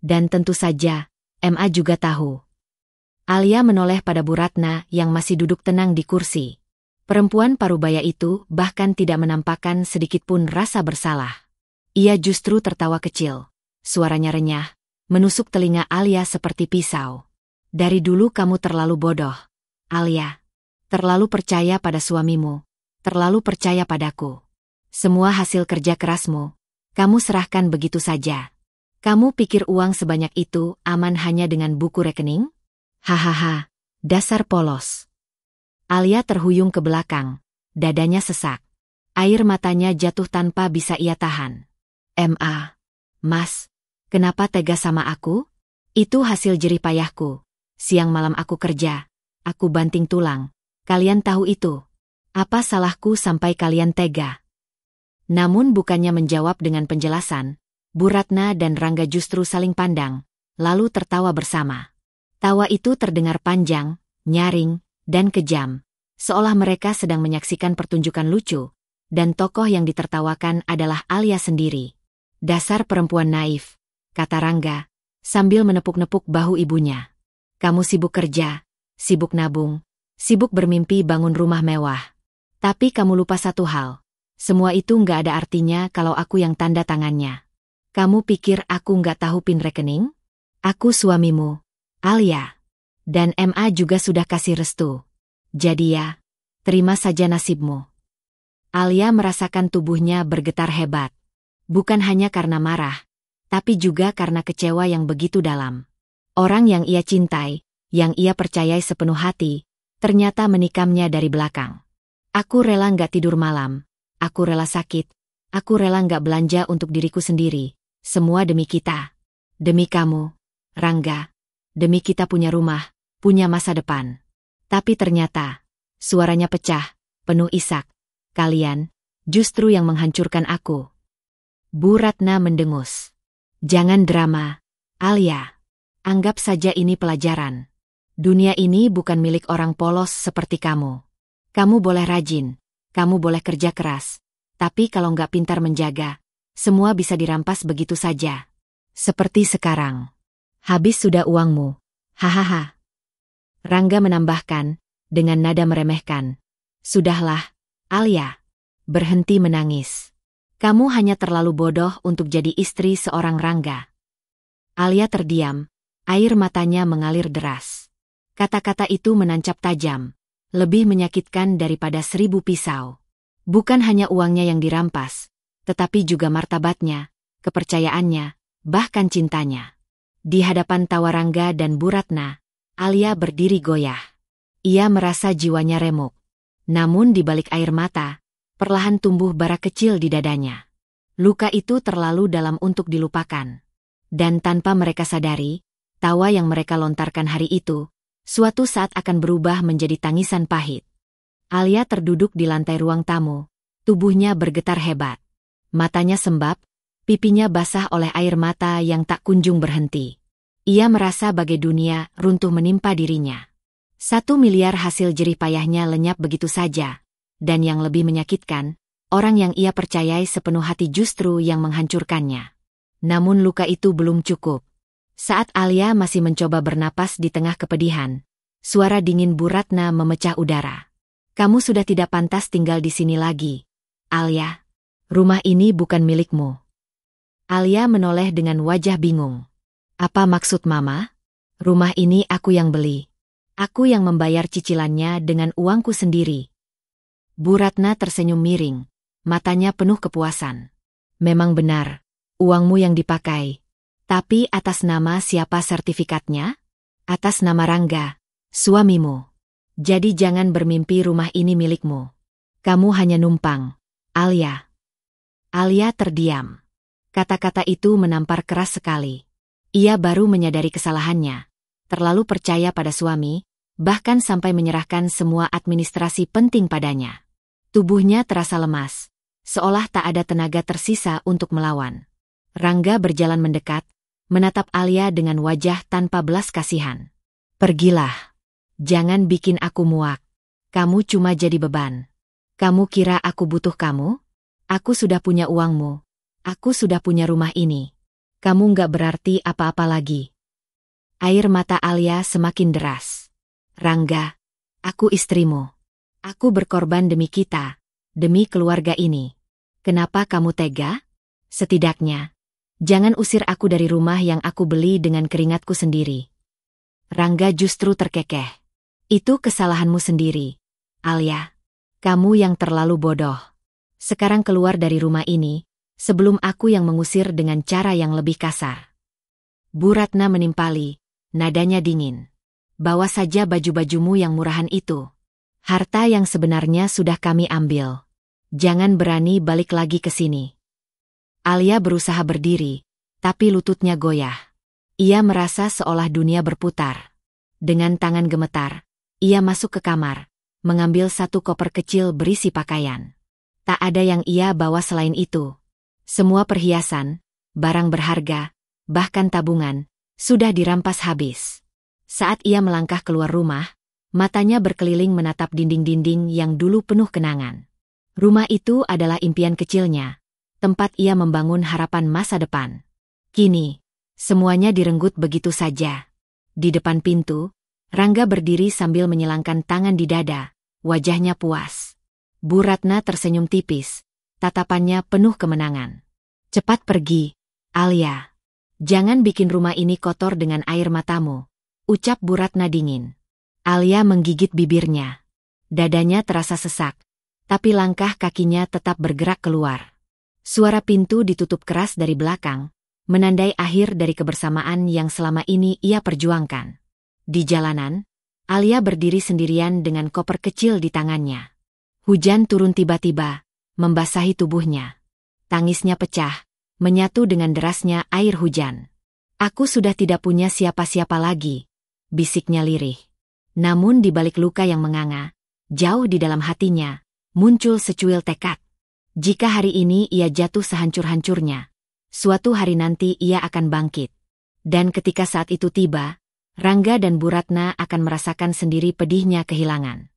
Dan tentu saja, Ma juga tahu." Alia menoleh pada Bu Ratna yang masih duduk tenang di kursi. Perempuan parubaya itu bahkan tidak menampakkan sedikitpun rasa bersalah. Ia justru tertawa kecil. Suaranya renyah, menusuk telinga Alia seperti pisau. "Dari dulu kamu terlalu bodoh, Alia. Terlalu percaya pada suamimu, terlalu percaya padaku. Semua hasil kerja kerasmu, kamu serahkan begitu saja. Kamu pikir uang sebanyak itu aman hanya dengan buku rekening? Hahaha, dasar polos." Alia terhuyung ke belakang, dadanya sesak. Air matanya jatuh tanpa bisa ia tahan. "Ma, Mas, kenapa tega sama aku? Itu hasil jerih payahku. Siang malam aku kerja, aku banting tulang. Kalian tahu itu. Apa salahku sampai kalian tega? Namun bukannya menjawab dengan penjelasan, Bu Ratna dan Rangga justru saling pandang, lalu tertawa bersama. Tawa itu terdengar panjang, nyaring, dan kejam, seolah mereka sedang menyaksikan pertunjukan lucu, dan tokoh yang ditertawakan adalah Alia sendiri. Dasar perempuan naif, kata Rangga, sambil menepuk-nepuk bahu ibunya. Kamu sibuk kerja, sibuk nabung, sibuk bermimpi bangun rumah mewah. Tapi kamu lupa satu hal, semua itu nggak ada artinya kalau aku yang tanda tangannya. Kamu pikir aku nggak tahu PIN rekening? Aku suamimu, Alia. Dan MA juga sudah kasih restu. Jadi ya, terima saja nasibmu. Alia merasakan tubuhnya bergetar hebat. Bukan hanya karena marah, tapi juga karena kecewa yang begitu dalam. Orang yang ia cintai, yang ia percayai sepenuh hati, ternyata menikamnya dari belakang. Aku rela nggak tidur malam, aku rela sakit, aku rela nggak belanja untuk diriku sendiri, semua demi kita. Demi kamu, Rangga, demi kita punya rumah, punya masa depan. Tapi ternyata, suaranya pecah, penuh isak. Kalian, justru yang menghancurkan aku. Bu Ratna mendengus. Jangan drama, Alia. Anggap saja ini pelajaran. Dunia ini bukan milik orang polos seperti kamu. Kamu boleh rajin, kamu boleh kerja keras. Tapi kalau nggak pintar menjaga, semua bisa dirampas begitu saja. Seperti sekarang. Habis sudah uangmu. Hahaha. Rangga menambahkan, dengan nada meremehkan. Sudahlah, Alia. Berhenti menangis. Kamu hanya terlalu bodoh untuk jadi istri seorang Rangga. Alia terdiam, air matanya mengalir deras. Kata-kata itu menancap tajam, lebih menyakitkan daripada 1000 pisau. Bukan hanya uangnya yang dirampas, tetapi juga martabatnya, kepercayaannya, bahkan cintanya. Di hadapan tawa Rangga dan Bu Ratna, Alia berdiri goyah. Ia merasa jiwanya remuk. Namun di balik air mata, perlahan tumbuh bara kecil di dadanya. Luka itu terlalu dalam untuk dilupakan. Dan tanpa mereka sadari, tawa yang mereka lontarkan hari itu, suatu saat akan berubah menjadi tangisan pahit. Alia terduduk di lantai ruang tamu, tubuhnya bergetar hebat. Matanya sembab, pipinya basah oleh air mata yang tak kunjung berhenti. Ia merasa bagai dunia runtuh menimpa dirinya. 1 miliar hasil jerih payahnya lenyap begitu saja. Dan yang lebih menyakitkan, orang yang ia percayai sepenuh hati justru yang menghancurkannya. Namun luka itu belum cukup. Saat Alia masih mencoba bernapas di tengah kepedihan, suara dingin Bu Ratna memecah udara. Kamu sudah tidak pantas tinggal di sini lagi, Alia. Rumah ini bukan milikmu. Alia menoleh dengan wajah bingung. Apa maksud Mama? Rumah ini aku yang beli. Aku yang membayar cicilannya dengan uangku sendiri. Bu Ratna tersenyum miring, matanya penuh kepuasan. Memang benar, uangmu yang dipakai. Tapi atas nama siapa sertifikatnya? Atas nama Rangga, suamimu. Jadi jangan bermimpi rumah ini milikmu. Kamu hanya numpang, Alia. Alia terdiam. Kata-kata itu menampar keras sekali. Ia baru menyadari kesalahannya. Terlalu percaya pada suami, bahkan sampai menyerahkan semua administrasi penting padanya. Tubuhnya terasa lemas, seolah tak ada tenaga tersisa untuk melawan. Rangga berjalan mendekat, menatap Alia dengan wajah tanpa belas kasihan. Pergilah. Jangan bikin aku muak. Kamu cuma jadi beban. Kamu kira aku butuh kamu? Aku sudah punya uangmu. Aku sudah punya rumah ini. Kamu nggak berarti apa-apa lagi. Air mata Alia semakin deras. Rangga, aku istrimu. Aku berkorban demi kita, demi keluarga ini. Kenapa kamu tega? Setidaknya, jangan usir aku dari rumah yang aku beli dengan keringatku sendiri. Rangga justru terkekeh. Itu kesalahanmu sendiri, Alia. Kamu yang terlalu bodoh. Sekarang keluar dari rumah ini, sebelum aku yang mengusir dengan cara yang lebih kasar. Bu Ratna menimpali, nadanya dingin. Bawa saja baju-bajumu yang murahan itu. Harta yang sebenarnya sudah kami ambil. Jangan berani balik lagi ke sini. Alia berusaha berdiri, tapi lututnya goyah. Ia merasa seolah dunia berputar. Dengan tangan gemetar, ia masuk ke kamar, mengambil satu koper kecil berisi pakaian. Tak ada yang ia bawa selain itu. Semua perhiasan, barang berharga, bahkan tabungan, sudah dirampas habis. Saat ia melangkah keluar rumah, matanya berkeliling menatap dinding-dinding yang dulu penuh kenangan. Rumah itu adalah impian kecilnya, tempat ia membangun harapan masa depan. Kini, semuanya direnggut begitu saja. Di depan pintu, Rangga berdiri sambil menyilangkan tangan di dada, wajahnya puas. Bu Ratna tersenyum tipis, tatapannya penuh kemenangan. Cepat pergi, Alia. Jangan bikin rumah ini kotor dengan air matamu, ucap Bu Ratna dingin. Alia menggigit bibirnya. Dadanya terasa sesak, tapi langkah kakinya tetap bergerak keluar. Suara pintu ditutup keras dari belakang, menandai akhir dari kebersamaan yang selama ini ia perjuangkan. Di jalanan, Alia berdiri sendirian dengan koper kecil di tangannya. Hujan turun tiba-tiba, membasahi tubuhnya. Tangisnya pecah, menyatu dengan derasnya air hujan. Aku sudah tidak punya siapa-siapa lagi, bisiknya lirih. Namun di balik luka yang menganga, jauh di dalam hatinya, muncul secuil tekad. Jika hari ini ia jatuh sehancur-hancurnya, suatu hari nanti ia akan bangkit. Dan ketika saat itu tiba, Rangga dan Bu Ratna akan merasakan sendiri pedihnya kehilangan.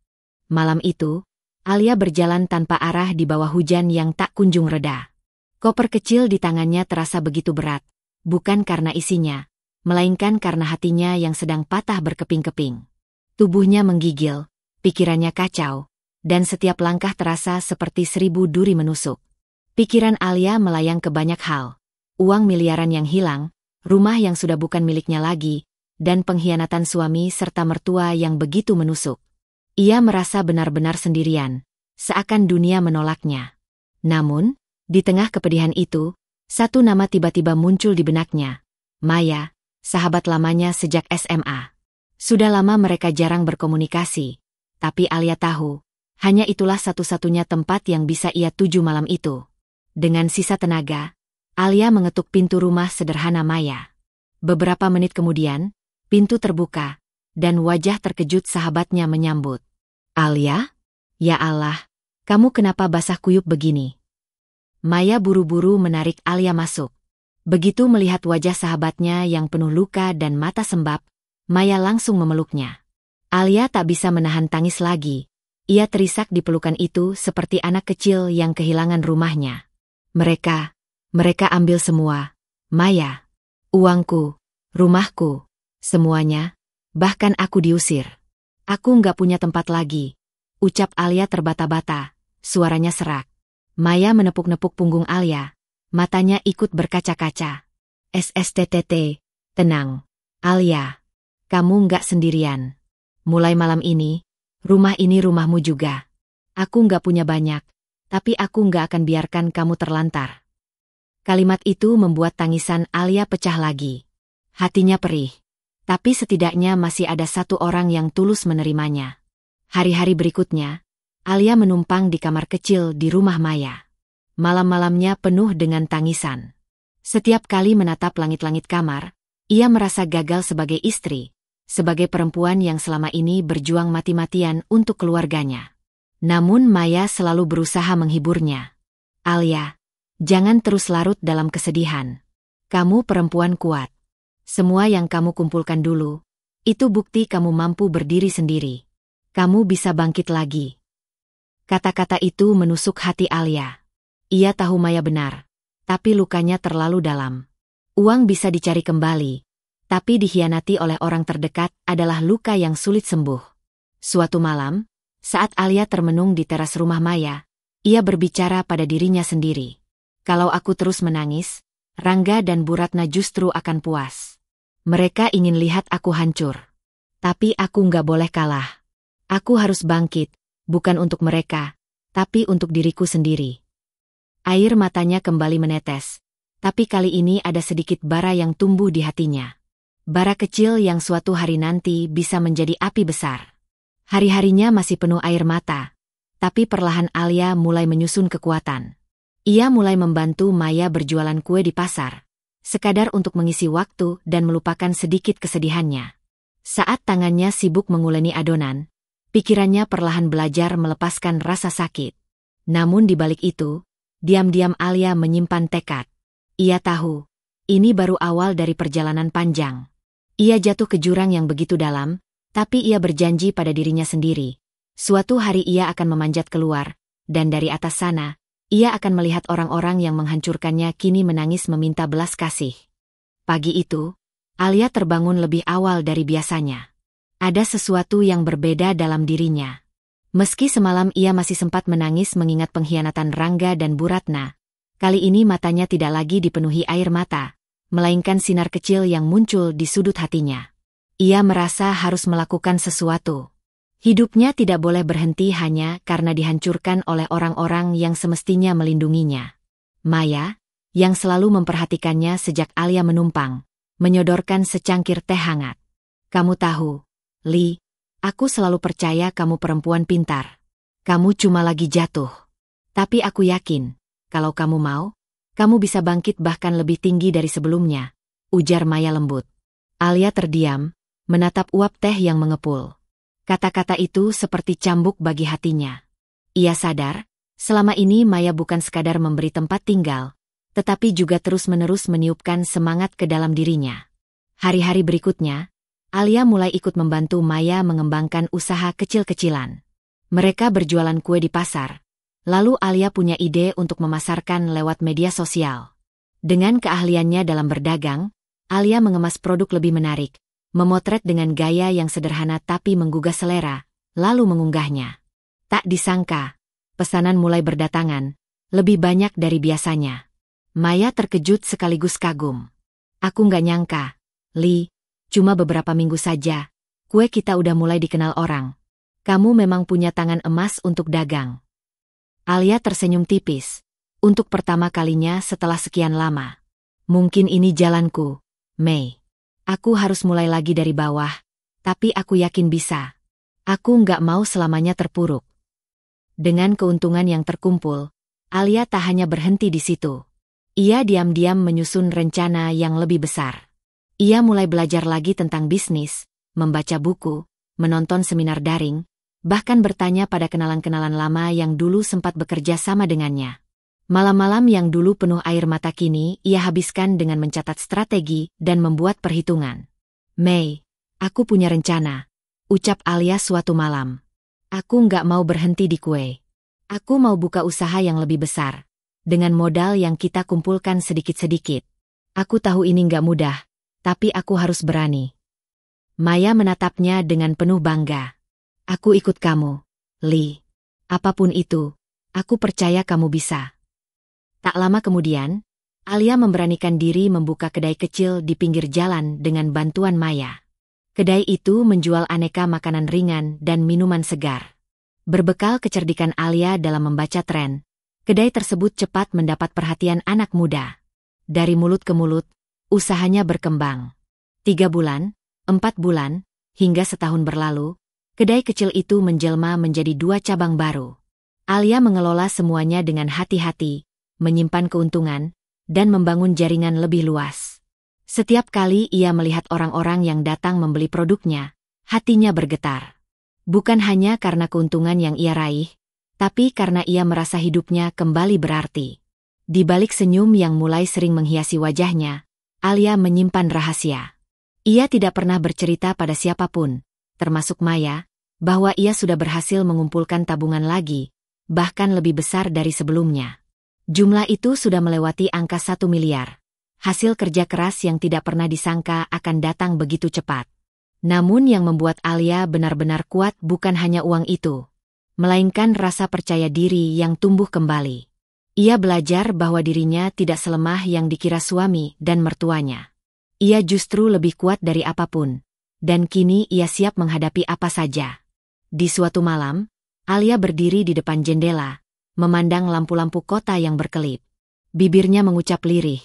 Malam itu, Alia berjalan tanpa arah di bawah hujan yang tak kunjung reda. Koper kecil di tangannya terasa begitu berat, bukan karena isinya, melainkan karena hatinya yang sedang patah berkeping-keping. Tubuhnya menggigil, pikirannya kacau, dan setiap langkah terasa seperti 1000 duri menusuk. Pikiran Alia melayang ke banyak hal. Uang miliaran yang hilang, rumah yang sudah bukan miliknya lagi, dan pengkhianatan suami serta mertua yang begitu menusuk. Ia merasa benar-benar sendirian, seakan dunia menolaknya. Namun, di tengah kepedihan itu, satu nama tiba-tiba muncul di benaknya. Maya, sahabat lamanya sejak SMA. Sudah lama mereka jarang berkomunikasi, tapi Alia tahu, hanya itulah satu-satunya tempat yang bisa ia tuju malam itu. Dengan sisa tenaga, Alia mengetuk pintu rumah sederhana Maya. Beberapa menit kemudian, pintu terbuka, dan wajah terkejut sahabatnya menyambut. Alia? Ya Allah, kamu kenapa basah kuyup begini? Maya buru-buru menarik Alia masuk. Begitu melihat wajah sahabatnya yang penuh luka dan mata sembab, Maya langsung memeluknya. Alia tak bisa menahan tangis lagi. Ia terisak di pelukan itu seperti anak kecil yang kehilangan rumahnya. Mereka ambil semua, Maya. Uangku, rumahku, semuanya, bahkan aku diusir. Aku nggak punya tempat lagi, ucap Alia terbata-bata, suaranya serak. Maya menepuk-nepuk punggung Alia, matanya ikut berkaca-kaca. SSTTT, tenang, Alia, kamu nggak sendirian. Mulai malam ini rumahmu juga. Aku nggak punya banyak, tapi aku nggak akan biarkan kamu terlantar. Kalimat itu membuat tangisan Alia pecah lagi. Hatinya perih, tapi setidaknya masih ada satu orang yang tulus menerimanya. Hari-hari berikutnya, Alia menumpang di kamar kecil di rumah Maya. Malam-malamnya penuh dengan tangisan. Setiap kali menatap langit-langit kamar, ia merasa gagal sebagai istri, sebagai perempuan yang selama ini berjuang mati-matian untuk keluarganya. Namun Maya selalu berusaha menghiburnya. Alia, jangan terus larut dalam kesedihan. Kamu perempuan kuat. Semua yang kamu kumpulkan dulu, itu bukti kamu mampu berdiri sendiri. Kamu bisa bangkit lagi. Kata-kata itu menusuk hati Alia. Ia tahu Maya benar, tapi lukanya terlalu dalam. Uang bisa dicari kembali, tapi dikhianati oleh orang terdekat adalah luka yang sulit sembuh. Suatu malam, saat Alia termenung di teras rumah Maya, ia berbicara pada dirinya sendiri. Kalau aku terus menangis, Rangga dan Bu Ratna justru akan puas. Mereka ingin lihat aku hancur. Tapi aku nggak boleh kalah. Aku harus bangkit, bukan untuk mereka, tapi untuk diriku sendiri. Air matanya kembali menetes, tapi kali ini ada sedikit bara yang tumbuh di hatinya. Bara kecil yang suatu hari nanti bisa menjadi api besar. Hari-harinya masih penuh air mata, tapi perlahan Alia mulai menyusun kekuatan. Ia mulai membantu Maya berjualan kue di pasar, sekadar untuk mengisi waktu dan melupakan sedikit kesedihannya. Saat tangannya sibuk menguleni adonan, Pikirannya perlahan belajar melepaskan rasa sakit. Namun di balik itu, diam-diam Alia menyimpan tekad. Ia tahu, ini baru awal dari perjalanan panjang. Ia jatuh ke jurang yang begitu dalam, tapi ia berjanji pada dirinya sendiri. Suatu hari ia akan memanjat keluar, dan dari atas sana, ia akan melihat orang-orang yang menghancurkannya kini menangis meminta belas kasih. Pagi itu, Alia terbangun lebih awal dari biasanya. Ada sesuatu yang berbeda dalam dirinya. Meski semalam ia masih sempat menangis mengingat pengkhianatan Rangga dan Bu Ratna, kali ini matanya tidak lagi dipenuhi air mata, melainkan sinar kecil yang muncul di sudut hatinya. Ia merasa harus melakukan sesuatu. Hidupnya tidak boleh berhenti hanya karena dihancurkan oleh orang-orang yang semestinya melindunginya. Maya, yang selalu memperhatikannya sejak Alia menumpang, menyodorkan secangkir teh hangat. Kamu tahu, Li, aku selalu percaya kamu perempuan pintar. Kamu cuma lagi jatuh. Tapi aku yakin, kalau kamu mau, kamu bisa bangkit bahkan lebih tinggi dari sebelumnya, ujar Maya lembut. Alia terdiam, menatap uap teh yang mengepul. Kata-kata itu seperti cambuk bagi hatinya. Ia sadar, selama ini Maya bukan sekadar memberi tempat tinggal, tetapi juga terus-menerus meniupkan semangat ke dalam dirinya. Hari-hari berikutnya, Alia mulai ikut membantu Maya mengembangkan usaha kecil-kecilan. Mereka berjualan kue di pasar, lalu Alia punya ide untuk memasarkan lewat media sosial. Dengan keahliannya dalam berdagang, Alia mengemas produk lebih menarik, memotret dengan gaya yang sederhana tapi menggugah selera, lalu mengunggahnya. Tak disangka, pesanan mulai berdatangan, lebih banyak dari biasanya. Maya terkejut sekaligus kagum. Aku nggak nyangka, Li, cuma beberapa minggu saja, kue kita udah mulai dikenal orang. Kamu memang punya tangan emas untuk dagang. Alia tersenyum tipis, untuk pertama kalinya setelah sekian lama. Mungkin ini jalanku, Mei. Aku harus mulai lagi dari bawah, tapi aku yakin bisa. Aku nggak mau selamanya terpuruk. Dengan keuntungan yang terkumpul, Alia tak hanya berhenti di situ. Ia diam-diam menyusun rencana yang lebih besar. Ia mulai belajar lagi tentang bisnis, membaca buku, menonton seminar daring, bahkan bertanya pada kenalan-kenalan lama yang dulu sempat bekerja sama dengannya. Malam-malam yang dulu penuh air mata kini ia habiskan dengan mencatat strategi dan membuat perhitungan. Mei, aku punya rencana, ucap Alia suatu malam. Aku nggak mau berhenti di kue. Aku mau buka usaha yang lebih besar, dengan modal yang kita kumpulkan sedikit-sedikit. Aku tahu ini nggak mudah, tapi aku harus berani. Maya menatapnya dengan penuh bangga. Aku ikut kamu, Li. Apapun itu, aku percaya kamu bisa. Tak lama kemudian, Alia memberanikan diri membuka kedai kecil di pinggir jalan dengan bantuan Maya. Kedai itu menjual aneka makanan ringan dan minuman segar. Berbekal kecerdikan Alia dalam membaca tren, kedai tersebut cepat mendapat perhatian anak muda. Dari mulut ke mulut, usahanya berkembang. 3 bulan, 4 bulan, hingga setahun berlalu, kedai kecil itu menjelma menjadi 2 cabang baru. Alia mengelola semuanya dengan hati-hati, menyimpan keuntungan, dan membangun jaringan lebih luas. Setiap kali ia melihat orang-orang yang datang membeli produknya, hatinya bergetar. Bukan hanya karena keuntungan yang ia raih, tapi karena ia merasa hidupnya kembali berarti. Di balik senyum yang mulai sering menghiasi wajahnya, Alia menyimpan rahasia. Ia tidak pernah bercerita pada siapapun, termasuk Maya, bahwa ia sudah berhasil mengumpulkan tabungan lagi, bahkan lebih besar dari sebelumnya. Jumlah itu sudah melewati angka 1 miliar. Hasil kerja keras yang tidak pernah disangka akan datang begitu cepat. Namun yang membuat Alia benar-benar kuat bukan hanya uang itu, melainkan rasa percaya diri yang tumbuh kembali. Ia belajar bahwa dirinya tidak selemah yang dikira suami dan mertuanya. Ia justru lebih kuat dari apapun, dan kini ia siap menghadapi apa saja. Di suatu malam, Alia berdiri di depan jendela, memandang lampu-lampu kota yang berkelip. Bibirnya mengucap lirih,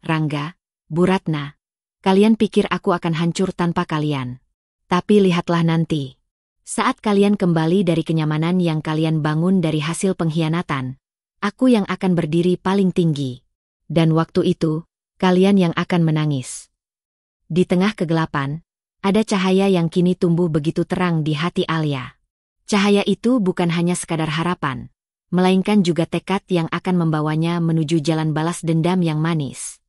"Rangga, Bu Ratna, kalian pikir aku akan hancur tanpa kalian. Tapi lihatlah nanti. Saat kalian kembali dari kenyamanan yang kalian bangun dari hasil pengkhianatan, aku yang akan berdiri paling tinggi. Dan waktu itu, kalian yang akan menangis." Di tengah kegelapan, ada cahaya yang kini tumbuh begitu terang di hati Alia. Cahaya itu bukan hanya sekadar harapan, melainkan juga tekad yang akan membawanya menuju jalan balas dendam yang manis.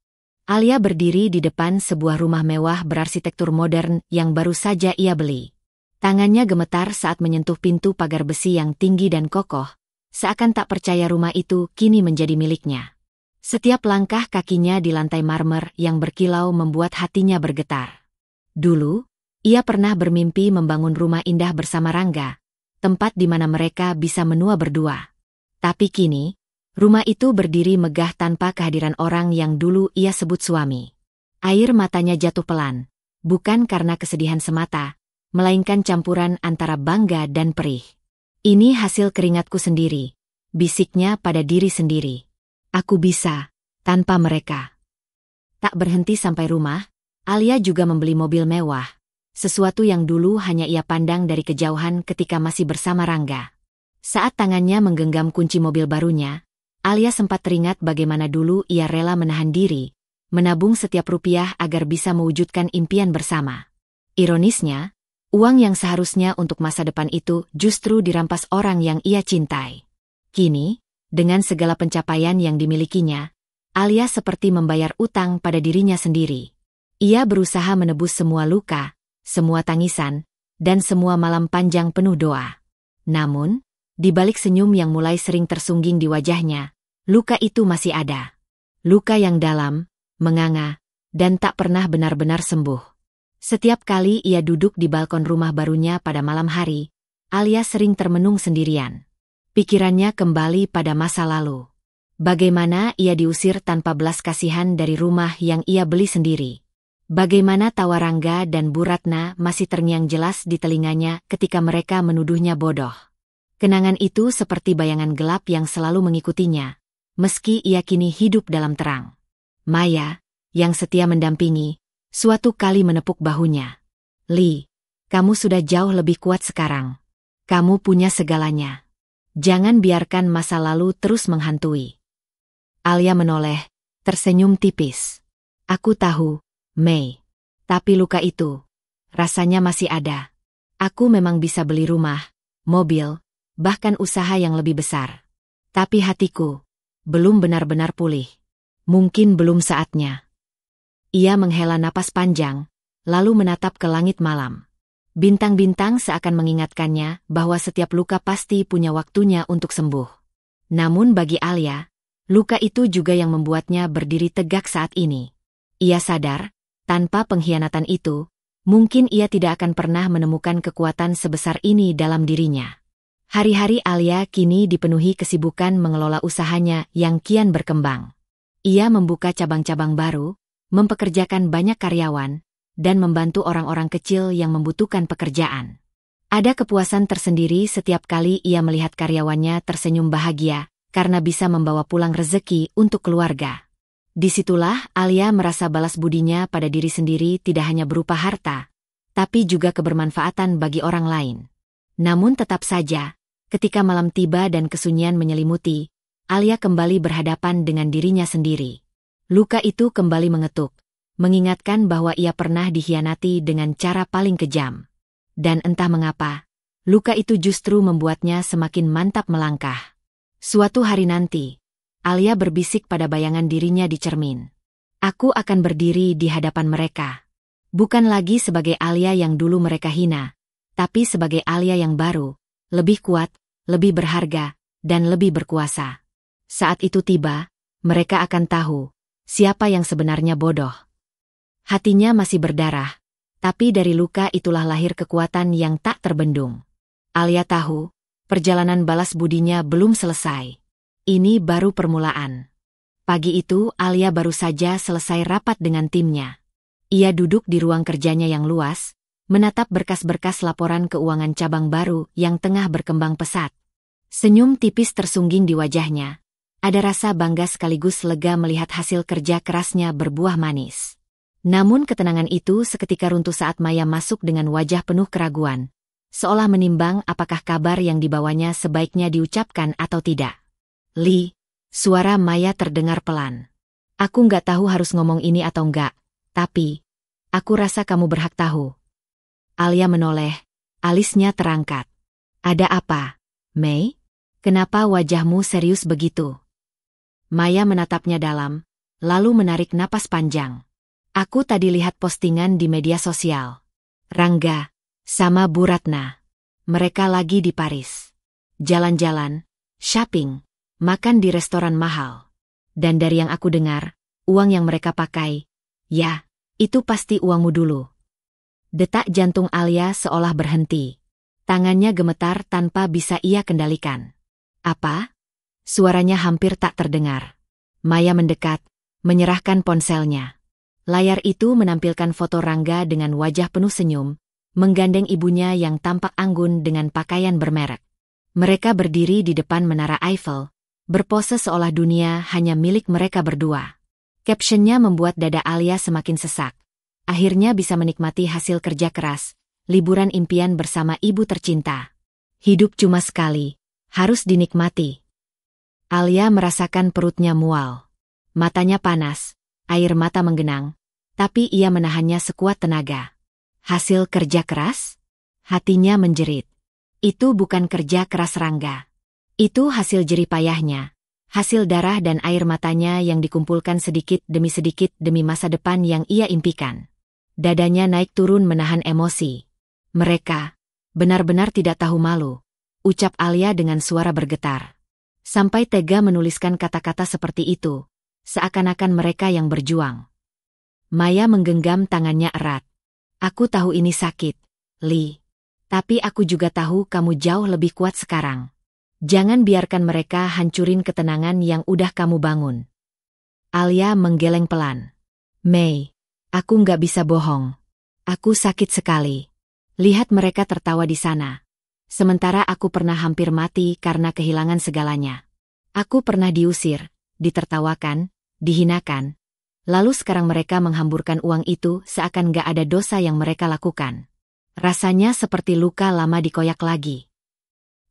Alia berdiri di depan sebuah rumah mewah berarsitektur modern yang baru saja ia beli. Tangannya gemetar saat menyentuh pintu pagar besi yang tinggi dan kokoh, seakan tak percaya rumah itu kini menjadi miliknya. Setiap langkah kakinya di lantai marmer yang berkilau membuat hatinya bergetar. Dulu, ia pernah bermimpi membangun rumah indah bersama Rangga, tempat di mana mereka bisa menua berdua. Tapi kini, rumah itu berdiri megah tanpa kehadiran orang yang dulu ia sebut suami. Air matanya jatuh pelan, bukan karena kesedihan semata, melainkan campuran antara bangga dan perih. Ini hasil keringatku sendiri, bisiknya pada diri sendiri. Aku bisa, tanpa mereka. Tak berhenti sampai rumah, Alia juga membeli mobil mewah, sesuatu yang dulu hanya ia pandang dari kejauhan ketika masih bersama Rangga. Saat tangannya menggenggam kunci mobil barunya, Alia sempat teringat bagaimana dulu ia rela menahan diri, menabung setiap rupiah agar bisa mewujudkan impian bersama. Ironisnya, uang yang seharusnya untuk masa depan itu justru dirampas orang yang ia cintai. Kini, dengan segala pencapaian yang dimilikinya, Alia seperti membayar utang pada dirinya sendiri. Ia berusaha menebus semua luka, semua tangisan, dan semua malam panjang penuh doa. Namun, di balik senyum yang mulai sering tersungging di wajahnya, luka itu masih ada. Luka yang dalam, menganga, dan tak pernah benar-benar sembuh. Setiap kali ia duduk di balkon rumah barunya pada malam hari, Alia sering termenung sendirian. Pikirannya kembali pada masa lalu. Bagaimana ia diusir tanpa belas kasihan dari rumah yang ia beli sendiri. Bagaimana tawa Rangga dan Bu Ratna masih terngiang jelas di telinganya ketika mereka menuduhnya bodoh. Kenangan itu seperti bayangan gelap yang selalu mengikutinya, meski ia kini hidup dalam terang. Maya, yang setia mendampingi, suatu kali menepuk bahunya. Li, kamu sudah jauh lebih kuat sekarang. Kamu punya segalanya. Jangan biarkan masa lalu terus menghantui. Alia menoleh, tersenyum tipis. Aku tahu, Mei. Tapi luka itu, rasanya masih ada. Aku memang bisa beli rumah, mobil, bahkan usaha yang lebih besar. Tapi hatiku, belum benar-benar pulih. Mungkin belum saatnya. Ia menghela napas panjang, lalu menatap ke langit malam. Bintang-bintang seakan mengingatkannya bahwa setiap luka pasti punya waktunya untuk sembuh. Namun bagi Alia, luka itu juga yang membuatnya berdiri tegak saat ini. Ia sadar, tanpa pengkhianatan itu, mungkin ia tidak akan pernah menemukan kekuatan sebesar ini dalam dirinya. Hari-hari Alia kini dipenuhi kesibukan mengelola usahanya yang kian berkembang. Ia membuka cabang-cabang baru, mempekerjakan banyak karyawan, dan membantu orang-orang kecil yang membutuhkan pekerjaan. Ada kepuasan tersendiri setiap kali ia melihat karyawannya tersenyum bahagia, karena bisa membawa pulang rezeki untuk keluarga. Disitulah Alia merasa balas budinya pada diri sendiri tidak hanya berupa harta, tapi juga kebermanfaatan bagi orang lain. Namun tetap saja, ketika malam tiba dan kesunyian menyelimuti, Alia kembali berhadapan dengan dirinya sendiri. Luka itu kembali mengetuk, mengingatkan bahwa ia pernah dikhianati dengan cara paling kejam. Dan entah mengapa, luka itu justru membuatnya semakin mantap melangkah. Suatu hari nanti, Alia berbisik pada bayangan dirinya di cermin. Aku akan berdiri di hadapan mereka. Bukan lagi sebagai Alia yang dulu mereka hina, tapi sebagai Alia yang baru, lebih kuat, lebih berharga, dan lebih berkuasa. Saat itu tiba, mereka akan tahu siapa yang sebenarnya bodoh. Hatinya masih berdarah, tapi dari luka itulah lahir kekuatan yang tak terbendung. Alia tahu, perjalanan balas budinya belum selesai. Ini baru permulaan. Pagi itu Alia baru saja selesai rapat dengan timnya. Ia duduk di ruang kerjanya yang luas, menatap berkas-berkas laporan keuangan cabang baru yang tengah berkembang pesat. Senyum tipis tersungging di wajahnya. Ada rasa bangga sekaligus lega melihat hasil kerja kerasnya berbuah manis. Namun ketenangan itu seketika runtuh saat Maya masuk dengan wajah penuh keraguan, seolah menimbang apakah kabar yang dibawanya sebaiknya diucapkan atau tidak. Li, suara Maya terdengar pelan. Aku nggak tahu harus ngomong ini atau enggak, tapi aku rasa kamu berhak tahu. Alia menoleh, alisnya terangkat. Ada apa, Mei? Kenapa wajahmu serius begitu? Maya menatapnya dalam, lalu menarik napas panjang. Aku tadi lihat postingan di media sosial. Rangga, sama Bu Ratna. Mereka lagi di Paris. Jalan-jalan, shopping, makan di restoran mahal. Dan dari yang aku dengar, uang yang mereka pakai, ya, itu pasti uangmu dulu. Detak jantung Alia seolah berhenti. Tangannya gemetar tanpa bisa ia kendalikan. Apa? Suaranya hampir tak terdengar. Maya mendekat, menyerahkan ponselnya. Layar itu menampilkan foto Rangga dengan wajah penuh senyum, menggandeng ibunya yang tampak anggun dengan pakaian bermerek. Mereka berdiri di depan Menara Eiffel, berpose seolah dunia hanya milik mereka berdua. Captionnya membuat dada Alia semakin sesak. Akhirnya bisa menikmati hasil kerja keras, liburan impian bersama ibu tercinta. Hidup cuma sekali, harus dinikmati. Alia merasakan perutnya mual. Matanya panas, air mata menggenang, tapi ia menahannya sekuat tenaga. Hasil kerja keras? Hatinya menjerit. Itu bukan kerja keras Rangga. Itu hasil jerih payahnya, hasil darah dan air matanya yang dikumpulkan sedikit demi masa depan yang ia impikan. Dadanya naik turun menahan emosi. Mereka benar-benar tidak tahu malu, ucap Alia dengan suara bergetar. Sampai tega menuliskan kata-kata seperti itu, seakan-akan mereka yang berjuang. Maya menggenggam tangannya erat. Aku tahu ini sakit, Li. Tapi aku juga tahu kamu jauh lebih kuat sekarang. Jangan biarkan mereka hancurin ketenangan yang udah kamu bangun. Alia menggeleng pelan. Mei, aku nggak bisa bohong. Aku sakit sekali. Lihat mereka tertawa di sana. Sementara aku pernah hampir mati karena kehilangan segalanya. Aku pernah diusir, ditertawakan, dihinakan. Lalu sekarang mereka menghamburkan uang itu seakan nggak ada dosa yang mereka lakukan. Rasanya seperti luka lama dikoyak lagi.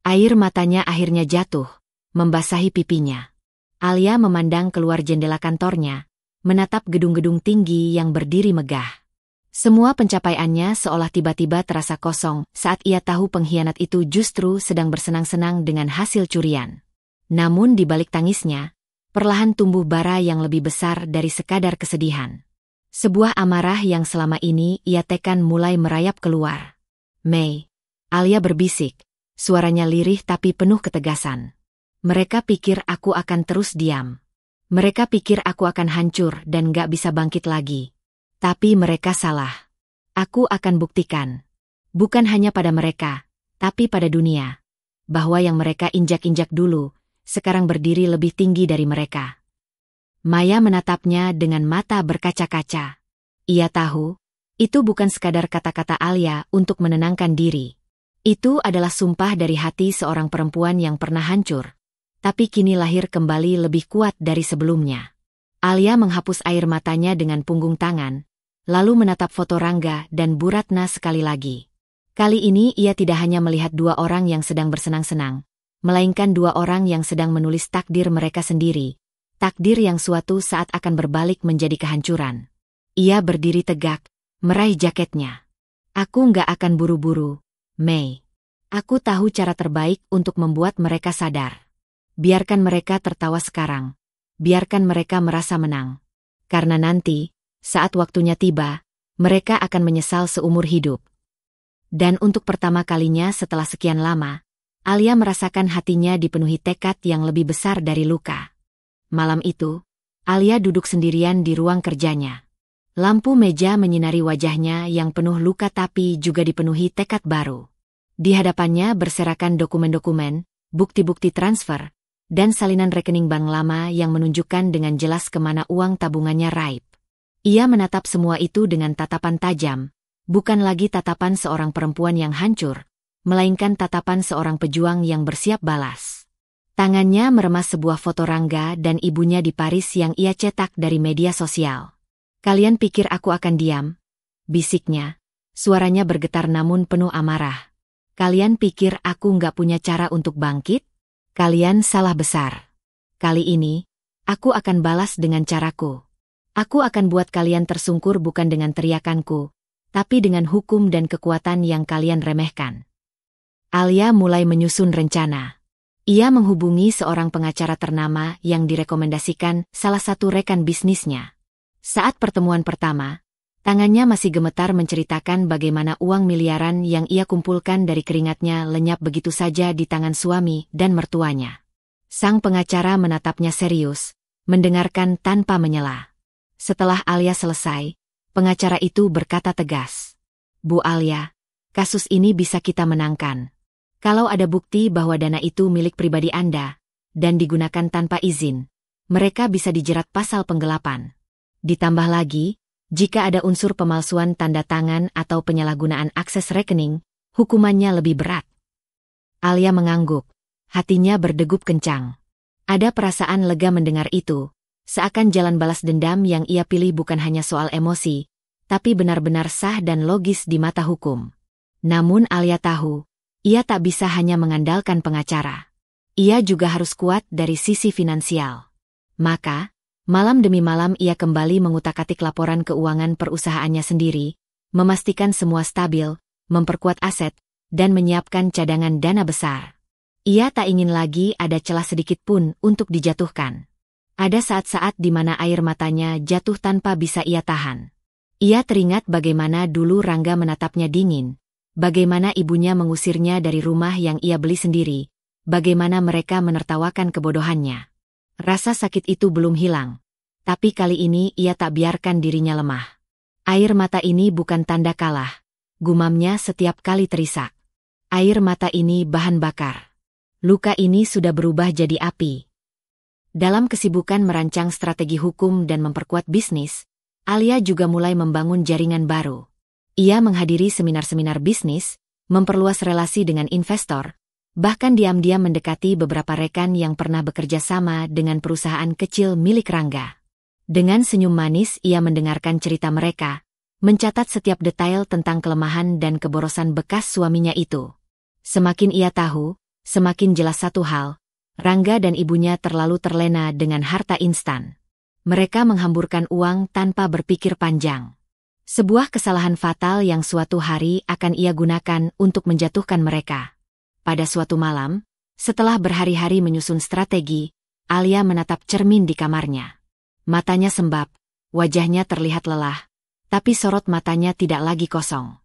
Air matanya akhirnya jatuh, membasahi pipinya. Alia memandang keluar jendela kantornya, menatap gedung-gedung tinggi yang berdiri megah. Semua pencapaiannya seolah tiba-tiba terasa kosong saat ia tahu pengkhianat itu justru sedang bersenang-senang dengan hasil curian. Namun di balik tangisnya, perlahan tumbuh bara yang lebih besar dari sekadar kesedihan. Sebuah amarah yang selama ini ia tekan mulai merayap keluar. Mei, Alia berbisik, suaranya lirih tapi penuh ketegasan. Mereka pikir aku akan terus diam. Mereka pikir aku akan hancur dan gak bisa bangkit lagi. Tapi mereka salah. Aku akan buktikan. Bukan hanya pada mereka, tapi pada dunia. Bahwa yang mereka injak-injak dulu, sekarang berdiri lebih tinggi dari mereka. Maya menatapnya dengan mata berkaca-kaca. Ia tahu, itu bukan sekadar kata-kata Alia untuk menenangkan diri. Itu adalah sumpah dari hati seorang perempuan yang pernah hancur, tapi kini lahir kembali lebih kuat dari sebelumnya. Alia menghapus air matanya dengan punggung tangan, lalu menatap foto Rangga dan Bu Ratna sekali lagi. Kali ini ia tidak hanya melihat dua orang yang sedang bersenang-senang, melainkan dua orang yang sedang menulis takdir mereka sendiri. Takdir yang suatu saat akan berbalik menjadi kehancuran. Ia berdiri tegak, meraih jaketnya. Aku nggak akan buru-buru, Mei. Aku tahu cara terbaik untuk membuat mereka sadar. Biarkan mereka tertawa sekarang. Biarkan mereka merasa menang. Karena nanti, saat waktunya tiba, mereka akan menyesal seumur hidup. Dan untuk pertama kalinya setelah sekian lama, Alia merasakan hatinya dipenuhi tekad yang lebih besar dari luka. Malam itu, Alia duduk sendirian di ruang kerjanya. Lampu meja menyinari wajahnya yang penuh luka tapi juga dipenuhi tekad baru. Di hadapannya berserakan dokumen-dokumen, bukti-bukti transfer, dan salinan rekening bank lama yang menunjukkan dengan jelas kemana uang tabungannya raib. Ia menatap semua itu dengan tatapan tajam, bukan lagi tatapan seorang perempuan yang hancur, melainkan tatapan seorang pejuang yang bersiap balas. Tangannya meremas sebuah foto Rangga dan ibunya di Paris yang ia cetak dari media sosial. Kalian pikir aku akan diam? Bisiknya. Suaranya bergetar namun penuh amarah. Kalian pikir aku nggak punya cara untuk bangkit? Kalian salah besar. Kali ini, aku akan balas dengan caraku. Aku akan buat kalian tersungkur bukan dengan teriakanku, tapi dengan hukum dan kekuatan yang kalian remehkan. Alia mulai menyusun rencana. Ia menghubungi seorang pengacara ternama yang direkomendasikan salah satu rekan bisnisnya. Saat pertemuan pertama, tangannya masih gemetar menceritakan bagaimana uang miliaran yang ia kumpulkan dari keringatnya lenyap begitu saja di tangan suami dan mertuanya. Sang pengacara menatapnya serius, mendengarkan tanpa menyela. Setelah Alia selesai, pengacara itu berkata tegas, "Bu Alia, kasus ini bisa kita menangkan. Kalau ada bukti bahwa dana itu milik pribadi Anda, dan digunakan tanpa izin, mereka bisa dijerat pasal penggelapan. Ditambah lagi, jika ada unsur pemalsuan tanda tangan atau penyalahgunaan akses rekening, hukumannya lebih berat." Alia mengangguk, hatinya berdegup kencang. Ada perasaan lega mendengar itu, seakan jalan balas dendam yang ia pilih bukan hanya soal emosi, tapi benar-benar sah dan logis di mata hukum. Namun Alia tahu, ia tak bisa hanya mengandalkan pengacara. Ia juga harus kuat dari sisi finansial. Maka, malam demi malam ia kembali mengutak-atik laporan keuangan perusahaannya sendiri, memastikan semua stabil, memperkuat aset, dan menyiapkan cadangan dana besar. Ia tak ingin lagi ada celah sedikit pun untuk dijatuhkan. Ada saat-saat di mana air matanya jatuh tanpa bisa ia tahan. Ia teringat bagaimana dulu Rangga menatapnya dingin, bagaimana ibunya mengusirnya dari rumah yang ia beli sendiri, bagaimana mereka menertawakan kebodohannya. Rasa sakit itu belum hilang, tapi kali ini ia tak biarkan dirinya lemah. Air mata ini bukan tanda kalah, gumamnya setiap kali terisak. Air mata ini bahan bakar. Luka ini sudah berubah jadi api. Dalam kesibukan merancang strategi hukum dan memperkuat bisnis, Alia juga mulai membangun jaringan baru. Ia menghadiri seminar-seminar bisnis, memperluas relasi dengan investor, bahkan diam-diam mendekati beberapa rekan yang pernah bekerja sama dengan perusahaan kecil milik Rangga. Dengan senyum manis ia mendengarkan cerita mereka, mencatat setiap detail tentang kelemahan dan keborosan bekas suaminya itu. Semakin ia tahu, semakin jelas satu hal, Rangga dan ibunya terlalu terlena dengan harta instan. Mereka menghamburkan uang tanpa berpikir panjang. Sebuah kesalahan fatal yang suatu hari akan ia gunakan untuk menjatuhkan mereka. Pada suatu malam, setelah berhari-hari menyusun strategi, Alia menatap cermin di kamarnya. Matanya sembab, wajahnya terlihat lelah, tapi sorot matanya tidak lagi kosong.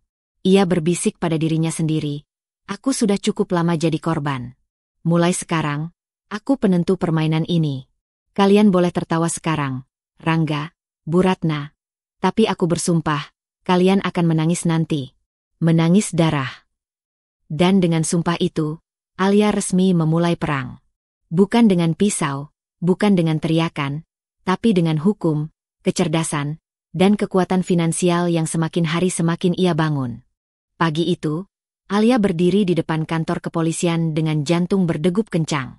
Ia berbisik pada dirinya sendiri, "Aku sudah cukup lama jadi korban. Mulai sekarang, aku penentu permainan ini. Kalian boleh tertawa sekarang, Rangga, Bu Ratna. Tapi aku bersumpah, kalian akan menangis nanti. Menangis darah." Dan dengan sumpah itu, Alia resmi memulai perang. Bukan dengan pisau, bukan dengan teriakan, tapi dengan hukum, kecerdasan, dan kekuatan finansial yang semakin hari semakin ia bangun. Pagi itu, Alia berdiri di depan kantor kepolisian dengan jantung berdegup kencang.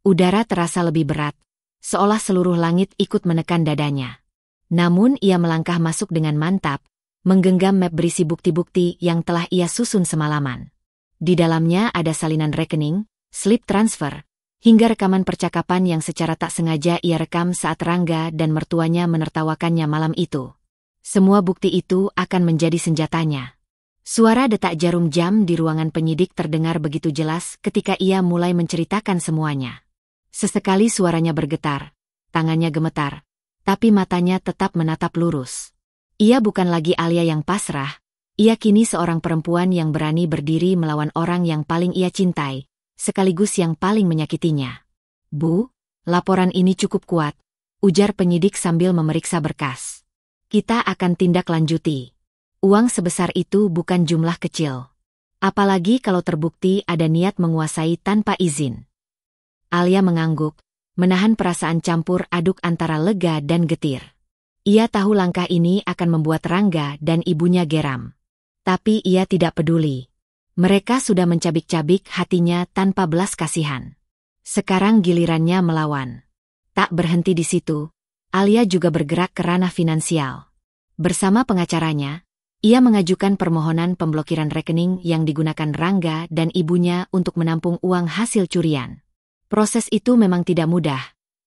Udara terasa lebih berat, seolah seluruh langit ikut menekan dadanya. Namun ia melangkah masuk dengan mantap, menggenggam map berisi bukti-bukti yang telah ia susun semalaman. Di dalamnya ada salinan rekening, slip transfer, hingga rekaman percakapan yang secara tak sengaja ia rekam saat Rangga dan mertuanya menertawakannya malam itu. Semua bukti itu akan menjadi senjatanya. Suara detak jarum jam di ruangan penyidik terdengar begitu jelas ketika ia mulai menceritakan semuanya. Sesekali suaranya bergetar, tangannya gemetar, tapi matanya tetap menatap lurus. Ia bukan lagi Alia yang pasrah, ia kini seorang perempuan yang berani berdiri melawan orang yang paling ia cintai, sekaligus yang paling menyakitinya. "Bu, laporan ini cukup kuat," ujar penyidik sambil memeriksa berkas. "Kita akan tindak lanjuti. Uang sebesar itu bukan jumlah kecil. Apalagi kalau terbukti ada niat menguasai tanpa izin." Alia mengangguk, menahan perasaan campur aduk antara lega dan getir. Ia tahu langkah ini akan membuat Rangga dan ibunya geram. Tapi ia tidak peduli. Mereka sudah mencabik-cabik hatinya tanpa belas kasihan. Sekarang gilirannya melawan. Tak berhenti di situ, Alia juga bergerak ke ranah finansial. Bersama pengacaranya, ia mengajukan permohonan pemblokiran rekening yang digunakan Rangga dan ibunya untuk menampung uang hasil curian. Proses itu memang tidak mudah,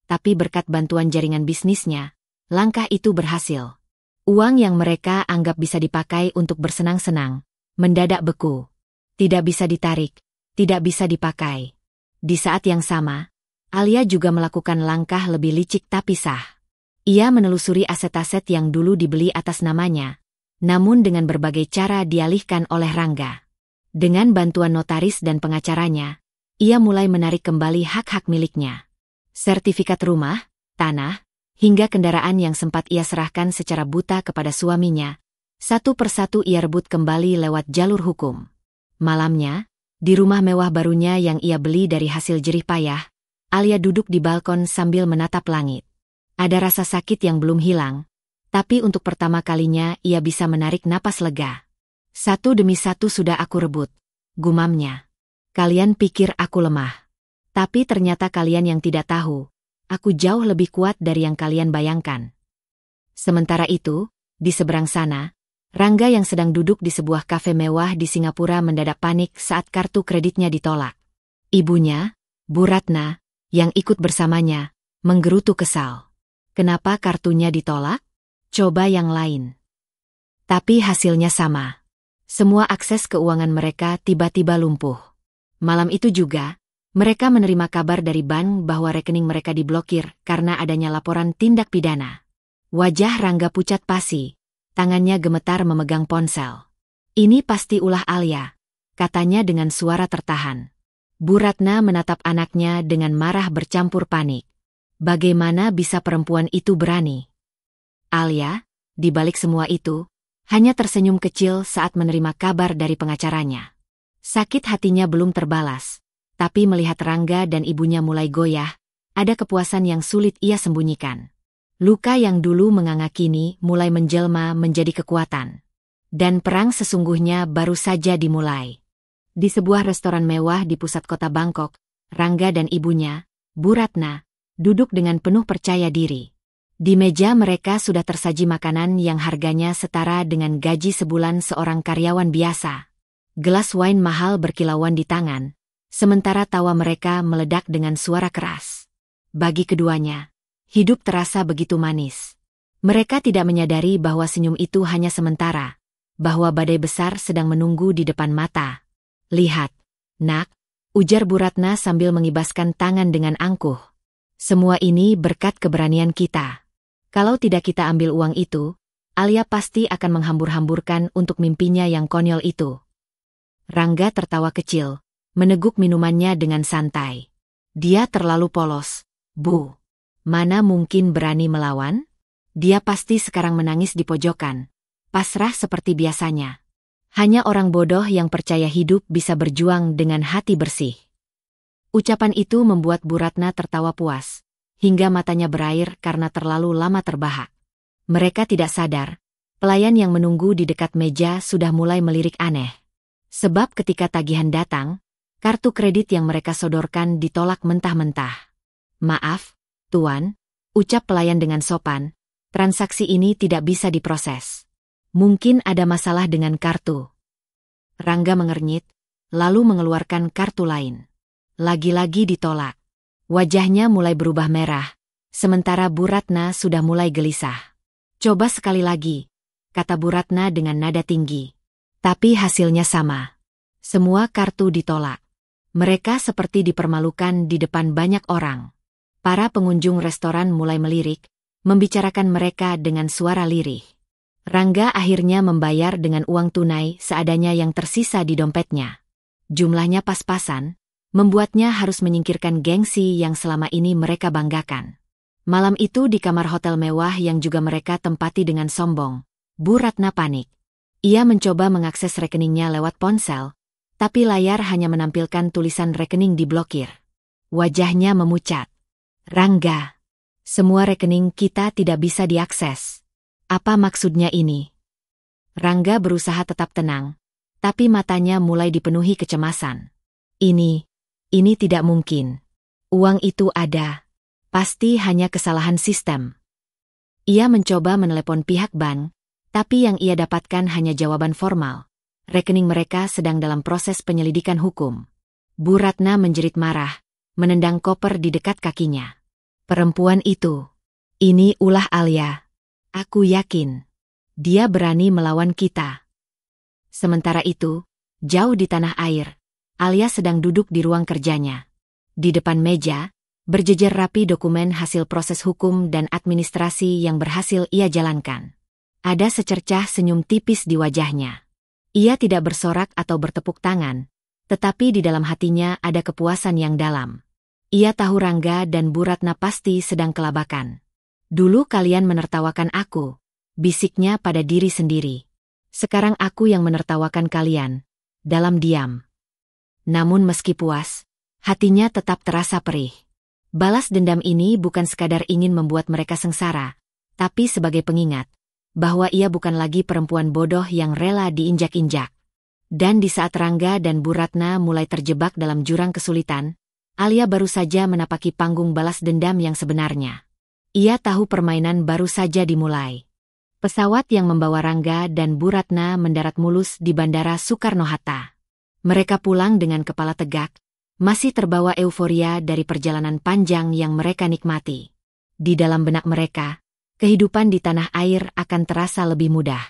tapi berkat bantuan jaringan bisnisnya, langkah itu berhasil. Uang yang mereka anggap bisa dipakai untuk bersenang-senang, mendadak beku. Tidak bisa ditarik, tidak bisa dipakai. Di saat yang sama, Alia juga melakukan langkah lebih licik tapi sah. Ia menelusuri aset-aset yang dulu dibeli atas namanya, namun dengan berbagai cara dialihkan oleh Rangga. Dengan bantuan notaris dan pengacaranya, ia mulai menarik kembali hak-hak miliknya. Sertifikat rumah, tanah, hingga kendaraan yang sempat ia serahkan secara buta kepada suaminya, satu persatu ia rebut kembali lewat jalur hukum. Malamnya, di rumah mewah barunya yang ia beli dari hasil jerih payah, Alia duduk di balkon sambil menatap langit. Ada rasa sakit yang belum hilang, tapi untuk pertama kalinya ia bisa menarik napas lega. Satu demi satu sudah aku rebut, gumamnya. Kalian pikir aku lemah. Tapi ternyata kalian yang tidak tahu, aku jauh lebih kuat dari yang kalian bayangkan. Sementara itu, di seberang sana, Rangga yang sedang duduk di sebuah kafe mewah di Singapura mendadak panik saat kartu kreditnya ditolak. Ibunya, Bu Ratna, yang ikut bersamanya, menggerutu kesal. Kenapa kartunya ditolak? Coba yang lain. Tapi hasilnya sama. Semua akses keuangan mereka tiba-tiba lumpuh. Malam itu juga, mereka menerima kabar dari bank bahwa rekening mereka diblokir karena adanya laporan tindak pidana. Wajah Rangga pucat pasi, tangannya gemetar memegang ponsel. Ini pasti ulah Alia, katanya dengan suara tertahan. Bu Ratna menatap anaknya dengan marah bercampur panik. Bagaimana bisa perempuan itu berani? Alia, di balik semua itu, hanya tersenyum kecil saat menerima kabar dari pengacaranya. Sakit hatinya belum terbalas, tapi melihat Rangga dan ibunya mulai goyah, ada kepuasan yang sulit ia sembunyikan. Luka yang dulu menganga kini mulai menjelma menjadi kekuatan. Dan perang sesungguhnya baru saja dimulai. Di sebuah restoran mewah di pusat kota Bangkok, Rangga dan ibunya, Bu Ratna, duduk dengan penuh percaya diri. Di meja mereka sudah tersaji makanan yang harganya setara dengan gaji sebulan seorang karyawan biasa. Gelas wine mahal berkilauan di tangan, sementara tawa mereka meledak dengan suara keras. Bagi keduanya, hidup terasa begitu manis. Mereka tidak menyadari bahwa senyum itu hanya sementara, bahwa badai besar sedang menunggu di depan mata. Lihat, nak, ujar Bu Ratna sambil mengibaskan tangan dengan angkuh. Semua ini berkat keberanian kita. Kalau tidak kita ambil uang itu, Alia pasti akan menghambur-hamburkan untuk mimpinya yang konyol itu. Rangga tertawa kecil, meneguk minumannya dengan santai. Dia terlalu polos, Bu. Mana mungkin berani melawan? Dia pasti sekarang menangis di pojokan, pasrah seperti biasanya. Hanya orang bodoh yang percaya hidup bisa berjuang dengan hati bersih. Ucapan itu membuat Bu Ratna tertawa puas, hingga matanya berair karena terlalu lama terbahak. Mereka tidak sadar, pelayan yang menunggu di dekat meja sudah mulai melirik aneh. Sebab ketika tagihan datang, kartu kredit yang mereka sodorkan ditolak mentah-mentah. Maaf, Tuan, ucap pelayan dengan sopan, transaksi ini tidak bisa diproses. Mungkin ada masalah dengan kartu. Rangga mengernyit, lalu mengeluarkan kartu lain. Lagi-lagi ditolak. Wajahnya mulai berubah merah, sementara Bu Ratna sudah mulai gelisah. Coba sekali lagi, kata Bu Ratna dengan nada tinggi. Tapi hasilnya sama. Semua kartu ditolak. Mereka seperti dipermalukan di depan banyak orang. Para pengunjung restoran mulai melirik, membicarakan mereka dengan suara lirih. Rangga akhirnya membayar dengan uang tunai seadanya yang tersisa di dompetnya. Jumlahnya pas-pasan, membuatnya harus menyingkirkan gengsi yang selama ini mereka banggakan. Malam itu di kamar hotel mewah yang juga mereka tempati dengan sombong, Bu Ratna panik. Ia mencoba mengakses rekeningnya lewat ponsel, tapi layar hanya menampilkan tulisan rekening diblokir. Wajahnya memucat. Rangga, semua rekening kita tidak bisa diakses. Apa maksudnya ini? Rangga berusaha tetap tenang, tapi matanya mulai dipenuhi kecemasan. Ini tidak mungkin. Uang itu ada. Pasti hanya kesalahan sistem. Ia mencoba menelepon pihak bank, tapi yang ia dapatkan hanya jawaban formal. Rekening mereka sedang dalam proses penyelidikan hukum. Bu Ratna menjerit marah, menendang koper di dekat kakinya. Perempuan itu. Ini ulah Alia. Aku yakin. Dia berani melawan kita. Sementara itu, jauh di tanah air, Alia sedang duduk di ruang kerjanya. Di depan meja, berjejer rapi dokumen hasil proses hukum dan administrasi yang berhasil ia jalankan. Ada secercah senyum tipis di wajahnya. Ia tidak bersorak atau bertepuk tangan, tetapi di dalam hatinya ada kepuasan yang dalam. Ia tahu Rangga dan Bu Ratna pasti sedang kelabakan. Dulu kalian menertawakan aku, bisiknya pada diri sendiri. Sekarang aku yang menertawakan kalian, dalam diam. Namun meski puas, hatinya tetap terasa perih. Balas dendam ini bukan sekadar ingin membuat mereka sengsara, tapi sebagai pengingat bahwa ia bukan lagi perempuan bodoh yang rela diinjak-injak. Dan di saat Rangga dan Bu Ratna mulai terjebak dalam jurang kesulitan, Alia baru saja menapaki panggung balas dendam yang sebenarnya. Ia tahu permainan baru saja dimulai. Pesawat yang membawa Rangga dan Bu Ratna mendarat mulus di Bandara Soekarno-Hatta. Mereka pulang dengan kepala tegak, masih terbawa euforia dari perjalanan panjang yang mereka nikmati. Di dalam benak mereka, kehidupan di tanah air akan terasa lebih mudah.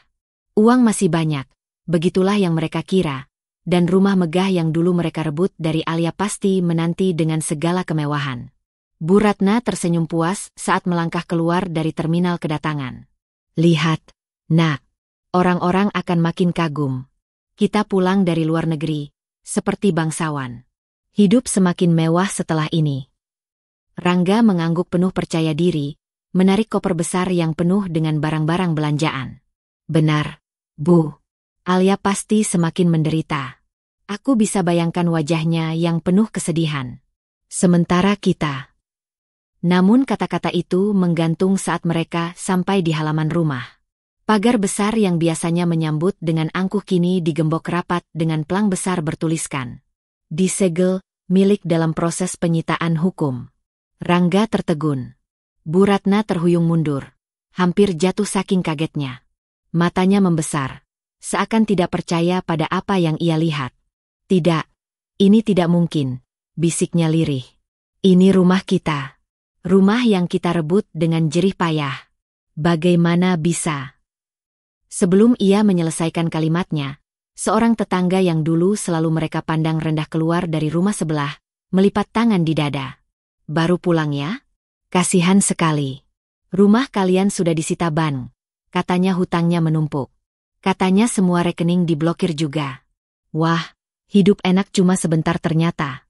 Uang masih banyak, begitulah yang mereka kira, dan rumah megah yang dulu mereka rebut dari Alia pasti menanti dengan segala kemewahan. Bu Ratna tersenyum puas saat melangkah keluar dari terminal kedatangan. Lihat, nak, orang-orang akan makin kagum. Kita pulang dari luar negeri, seperti bangsawan. Hidup semakin mewah setelah ini. Rangga mengangguk penuh percaya diri, menarik koper besar yang penuh dengan barang-barang belanjaan. Benar, Bu. Alia pasti semakin menderita. Aku bisa bayangkan wajahnya yang penuh kesedihan. Sementara kita. Namun kata-kata itu menggantung saat mereka sampai di halaman rumah. Pagar besar yang biasanya menyambut dengan angkuh kini digembok rapat dengan pelang besar bertuliskan. Disegel, milik dalam proses penyitaan hukum. Rangga tertegun. Bu Ratna terhuyung mundur. Hampir jatuh saking kagetnya. Matanya membesar. Seakan tidak percaya pada apa yang ia lihat. Tidak. Ini tidak mungkin, bisiknya lirih. Ini rumah kita. Rumah yang kita rebut dengan jerih payah. Bagaimana bisa? Sebelum ia menyelesaikan kalimatnya, seorang tetangga yang dulu selalu mereka pandang rendah keluar dari rumah sebelah, melipat tangan di dada. Baru pulang ya? Kasihan sekali. Rumah kalian sudah disita bank. Katanya hutangnya menumpuk. Katanya semua rekening diblokir juga. Wah, hidup enak cuma sebentar ternyata.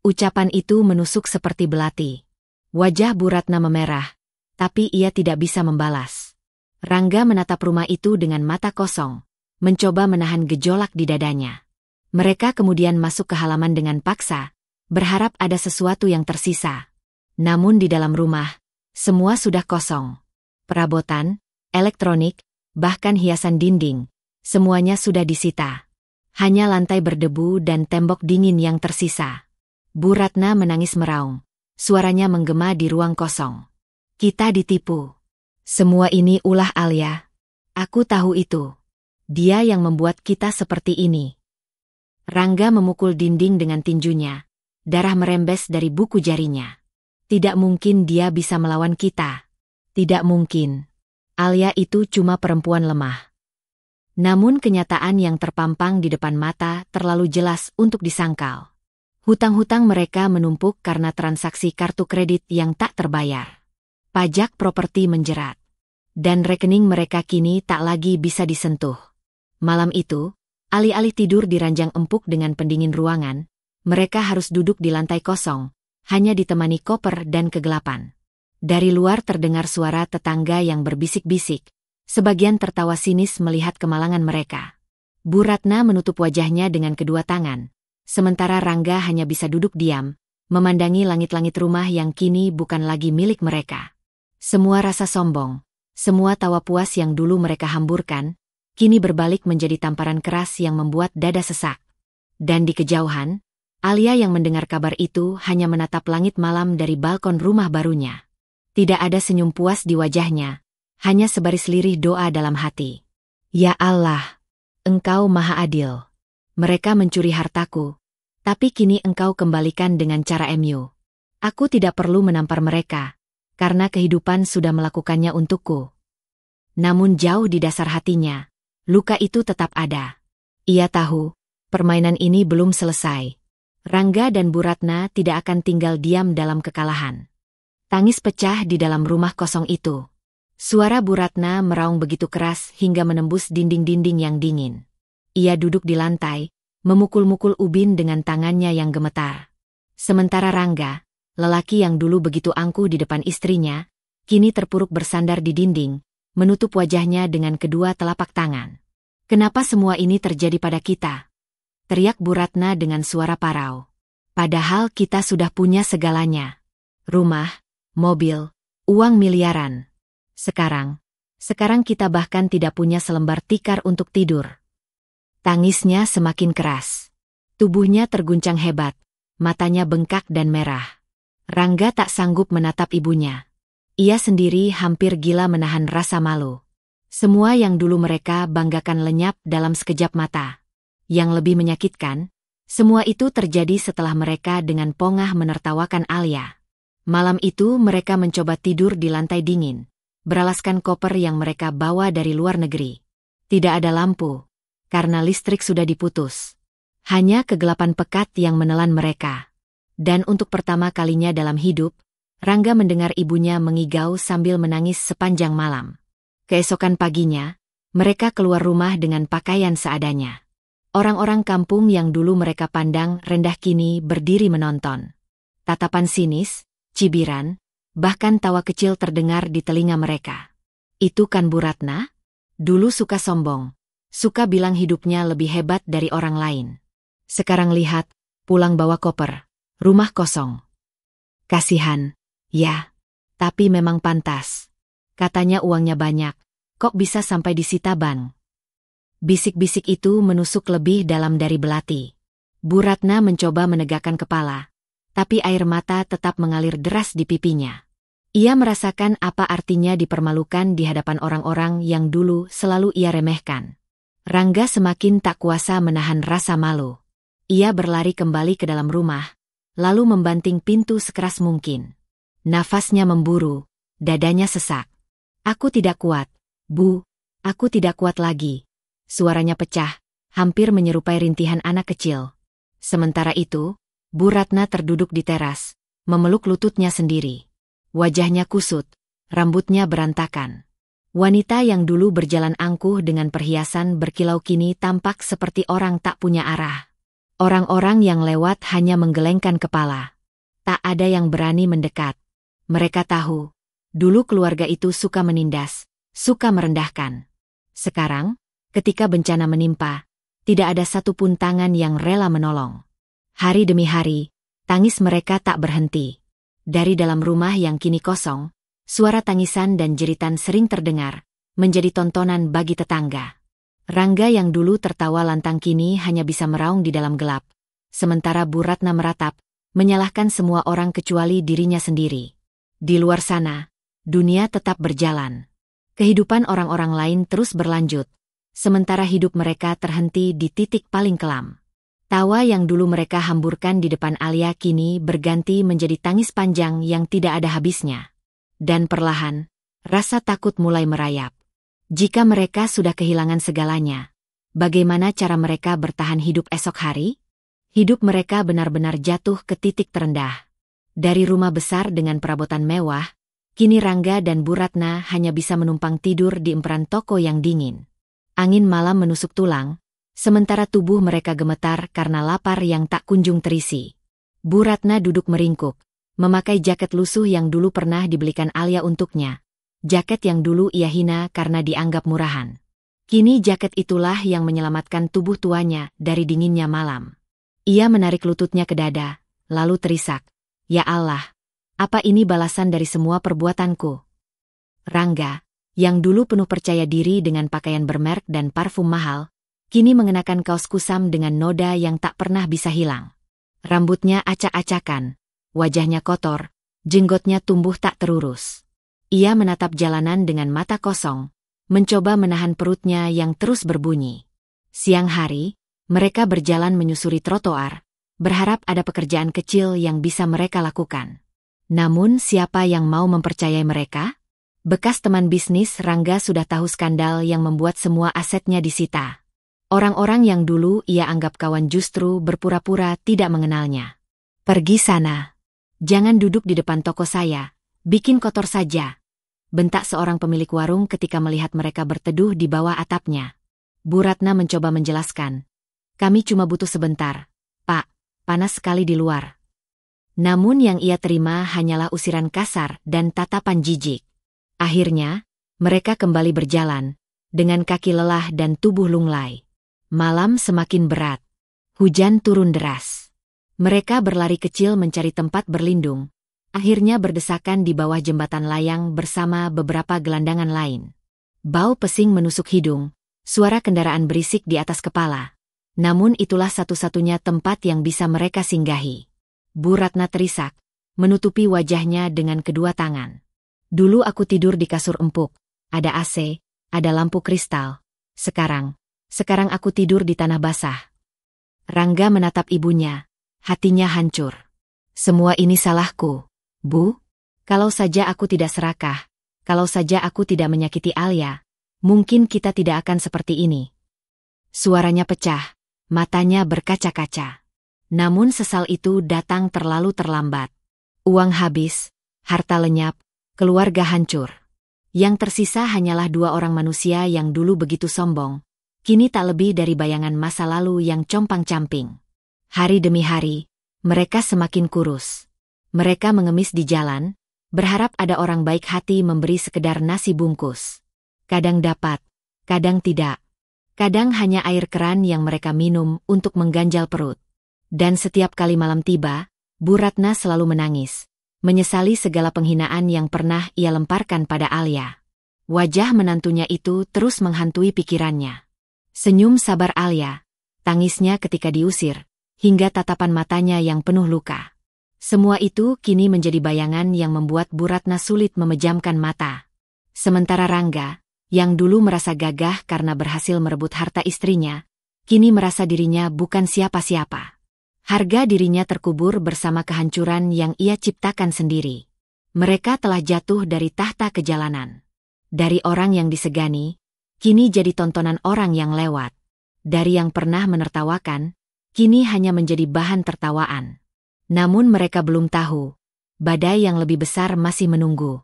Ucapan itu menusuk seperti belati. Wajah Bu Ratna memerah, tapi ia tidak bisa membalas. Rangga menatap rumah itu dengan mata kosong, mencoba menahan gejolak di dadanya. Mereka kemudian masuk ke halaman dengan paksa, berharap ada sesuatu yang tersisa. Namun di dalam rumah, semua sudah kosong. Perabotan, elektronik, bahkan hiasan dinding, semuanya sudah disita. Hanya lantai berdebu dan tembok dingin yang tersisa. Bu Ratna menangis meraung. Suaranya menggema di ruang kosong. Kita ditipu. Semua ini ulah Alia. Aku tahu itu. Dia yang membuat kita seperti ini. Rangga memukul dinding dengan tinjunya. Darah merembes dari buku jarinya. Tidak mungkin dia bisa melawan kita. Tidak mungkin. Alia itu cuma perempuan lemah. Namun kenyataan yang terpampang di depan mata terlalu jelas untuk disangkal. Hutang-hutang mereka menumpuk karena transaksi kartu kredit yang tak terbayar. Pajak properti menjerat. Dan rekening mereka kini tak lagi bisa disentuh. Malam itu, alih-alih tidur di ranjang empuk dengan pendingin ruangan, mereka harus duduk di lantai kosong, hanya ditemani koper dan kegelapan. Dari luar terdengar suara tetangga yang berbisik-bisik, sebagian tertawa sinis melihat kemalangan mereka. Bu Ratna menutup wajahnya dengan kedua tangan, sementara Rangga hanya bisa duduk diam, memandangi langit-langit rumah yang kini bukan lagi milik mereka. Semua rasa sombong, semua tawa puas yang dulu mereka hamburkan, kini berbalik menjadi tamparan keras yang membuat dada sesak. Dan di kejauhan, Alia yang mendengar kabar itu hanya menatap langit malam dari balkon rumah barunya. Tidak ada senyum puas di wajahnya, hanya sebaris lirih doa dalam hati. Ya Allah, Engkau Maha Adil. Mereka mencuri hartaku, tapi kini Engkau kembalikan dengan cara MU. Aku tidak perlu menampar mereka, karena kehidupan sudah melakukannya untukku. Namun jauh di dasar hatinya, luka itu tetap ada. Ia tahu, permainan ini belum selesai. Rangga dan Bu Ratna tidak akan tinggal diam dalam kekalahan. Tangis pecah di dalam rumah kosong itu. Suara Bu Ratna meraung begitu keras hingga menembus dinding-dinding yang dingin. Ia duduk di lantai, memukul-mukul ubin dengan tangannya yang gemetar. Sementara Rangga, lelaki yang dulu begitu angkuh di depan istrinya, kini terpuruk bersandar di dinding, menutup wajahnya dengan kedua telapak tangan. "Kenapa semua ini terjadi pada kita?" teriak Bu Ratna dengan suara parau. "Padahal kita sudah punya segalanya. Rumah, mobil, uang miliaran. Sekarang kita bahkan tidak punya selembar tikar untuk tidur." Tangisnya semakin keras. Tubuhnya terguncang hebat, matanya bengkak dan merah. Rangga tak sanggup menatap ibunya. Ia sendiri hampir gila menahan rasa malu. Semua yang dulu mereka banggakan lenyap dalam sekejap mata. Yang lebih menyakitkan, semua itu terjadi setelah mereka dengan pongah menertawakan Alia. Malam itu mereka mencoba tidur di lantai dingin, beralaskan koper yang mereka bawa dari luar negeri. Tidak ada lampu, karena listrik sudah diputus. Hanya kegelapan pekat yang menelan mereka. Dan untuk pertama kalinya dalam hidup, Rangga mendengar ibunya mengigau sambil menangis sepanjang malam. Keesokan paginya, mereka keluar rumah dengan pakaian seadanya. Orang-orang kampung yang dulu mereka pandang rendah kini berdiri menonton. Tatapan sinis, cibiran, bahkan tawa kecil terdengar di telinga mereka. "Itu kan Bu Ratna? Dulu suka sombong, suka bilang hidupnya lebih hebat dari orang lain. Sekarang lihat, pulang bawa koper, rumah kosong. Kasihan, ya, tapi memang pantas. Katanya uangnya banyak, kok bisa sampai disita bank?" Bisik-bisik itu menusuk lebih dalam dari belati. Bu Ratna mencoba menegakkan kepala, tapi air mata tetap mengalir deras di pipinya. Ia merasakan apa artinya dipermalukan di hadapan orang-orang yang dulu selalu ia remehkan. Rangga semakin tak kuasa menahan rasa malu. Ia berlari kembali ke dalam rumah, lalu membanting pintu sekeras mungkin. Nafasnya memburu, dadanya sesak. "Aku tidak kuat, Bu, aku tidak kuat lagi." Suaranya pecah, hampir menyerupai rintihan anak kecil. Sementara itu, Bu Ratna terduduk di teras, memeluk lututnya sendiri. Wajahnya kusut, rambutnya berantakan. Wanita yang dulu berjalan angkuh dengan perhiasan berkilau kini tampak seperti orang tak punya arah. Orang-orang yang lewat hanya menggelengkan kepala. Tak ada yang berani mendekat. Mereka tahu, dulu keluarga itu suka menindas, suka merendahkan. Sekarang, ketika bencana menimpa, tidak ada satupun tangan yang rela menolong. Hari demi hari, tangis mereka tak berhenti. Dari dalam rumah yang kini kosong, suara tangisan dan jeritan sering terdengar, menjadi tontonan bagi tetangga. Rangga yang dulu tertawa lantang kini hanya bisa meraung di dalam gelap. Sementara Bu Ratna meratap, menyalahkan semua orang kecuali dirinya sendiri. Di luar sana, dunia tetap berjalan. Kehidupan orang-orang lain terus berlanjut. Sementara hidup mereka terhenti di titik paling kelam. Tawa yang dulu mereka hamburkan di depan Alia kini berganti menjadi tangis panjang yang tidak ada habisnya. Dan perlahan, rasa takut mulai merayap. Jika mereka sudah kehilangan segalanya, bagaimana cara mereka bertahan hidup esok hari? Hidup mereka benar-benar jatuh ke titik terendah. Dari rumah besar dengan perabotan mewah, kini Rangga dan Bu Ratna hanya bisa menumpang tidur di emperan toko yang dingin. Angin malam menusuk tulang, sementara tubuh mereka gemetar karena lapar yang tak kunjung terisi. Bu Ratna duduk meringkuk, memakai jaket lusuh yang dulu pernah dibelikan Alia untuknya. Jaket yang dulu ia hina karena dianggap murahan. Kini jaket itulah yang menyelamatkan tubuh tuanya dari dinginnya malam. Ia menarik lututnya ke dada, lalu terisak. "Ya Allah, apa ini balasan dari semua perbuatanku?" Rangga, yang dulu penuh percaya diri dengan pakaian bermerek dan parfum mahal, kini mengenakan kaos kusam dengan noda yang tak pernah bisa hilang. Rambutnya acak-acakan, wajahnya kotor, jenggotnya tumbuh tak terurus. Ia menatap jalanan dengan mata kosong, mencoba menahan perutnya yang terus berbunyi. Siang hari, mereka berjalan menyusuri trotoar, berharap ada pekerjaan kecil yang bisa mereka lakukan. Namun siapa yang mau mempercayai mereka? Bekas teman bisnis Rangga sudah tahu skandal yang membuat semua asetnya disita. Orang-orang yang dulu ia anggap kawan justru berpura-pura tidak mengenalnya. "Pergi sana. Jangan duduk di depan toko saya, bikin kotor saja," bentak seorang pemilik warung ketika melihat mereka berteduh di bawah atapnya. Bu Ratna mencoba menjelaskan, "Kami cuma butuh sebentar, Pak, panas sekali di luar." Namun yang ia terima hanyalah usiran kasar dan tatapan jijik. Akhirnya, mereka kembali berjalan, dengan kaki lelah dan tubuh lunglai. Malam semakin berat. Hujan turun deras. Mereka berlari kecil mencari tempat berlindung. Akhirnya berdesakan di bawah jembatan layang bersama beberapa gelandangan lain. Bau pesing menusuk hidung, suara kendaraan berisik di atas kepala. Namun itulah satu-satunya tempat yang bisa mereka singgahi. Bu Ratna terisak, menutupi wajahnya dengan kedua tangan. "Dulu aku tidur di kasur empuk, ada AC, ada lampu kristal. Sekarang aku tidur di tanah basah." Rangga menatap ibunya, hatinya hancur. "Semua ini salahku, Bu. Kalau saja aku tidak serakah, kalau saja aku tidak menyakiti Alia, mungkin kita tidak akan seperti ini." Suaranya pecah, matanya berkaca-kaca. Namun sesal itu datang terlalu terlambat. Uang habis, harta lenyap, keluarga hancur. Yang tersisa hanyalah dua orang manusia yang dulu begitu sombong, kini tak lebih dari bayangan masa lalu yang compang-camping. Hari demi hari, mereka semakin kurus. Mereka mengemis di jalan, berharap ada orang baik hati memberi sekedar nasi bungkus. Kadang dapat, kadang tidak. Kadang hanya air keran yang mereka minum untuk mengganjal perut. Dan setiap kali malam tiba, Bu Ratna selalu menangis, menyesali segala penghinaan yang pernah ia lemparkan pada Alia. Wajah menantunya itu terus menghantui pikirannya. Senyum sabar Alia, tangisnya ketika diusir, hingga tatapan matanya yang penuh luka. Semua itu kini menjadi bayangan yang membuat Bu Ratna sulit memejamkan mata. Sementara Rangga, yang dulu merasa gagah karena berhasil merebut harta istrinya, kini merasa dirinya bukan siapa-siapa. Harga dirinya terkubur bersama kehancuran yang ia ciptakan sendiri. Mereka telah jatuh dari tahta kejalanan. Dari orang yang disegani, kini jadi tontonan orang yang lewat. Dari yang pernah menertawakan, kini hanya menjadi bahan tertawaan. Namun mereka belum tahu, badai yang lebih besar masih menunggu.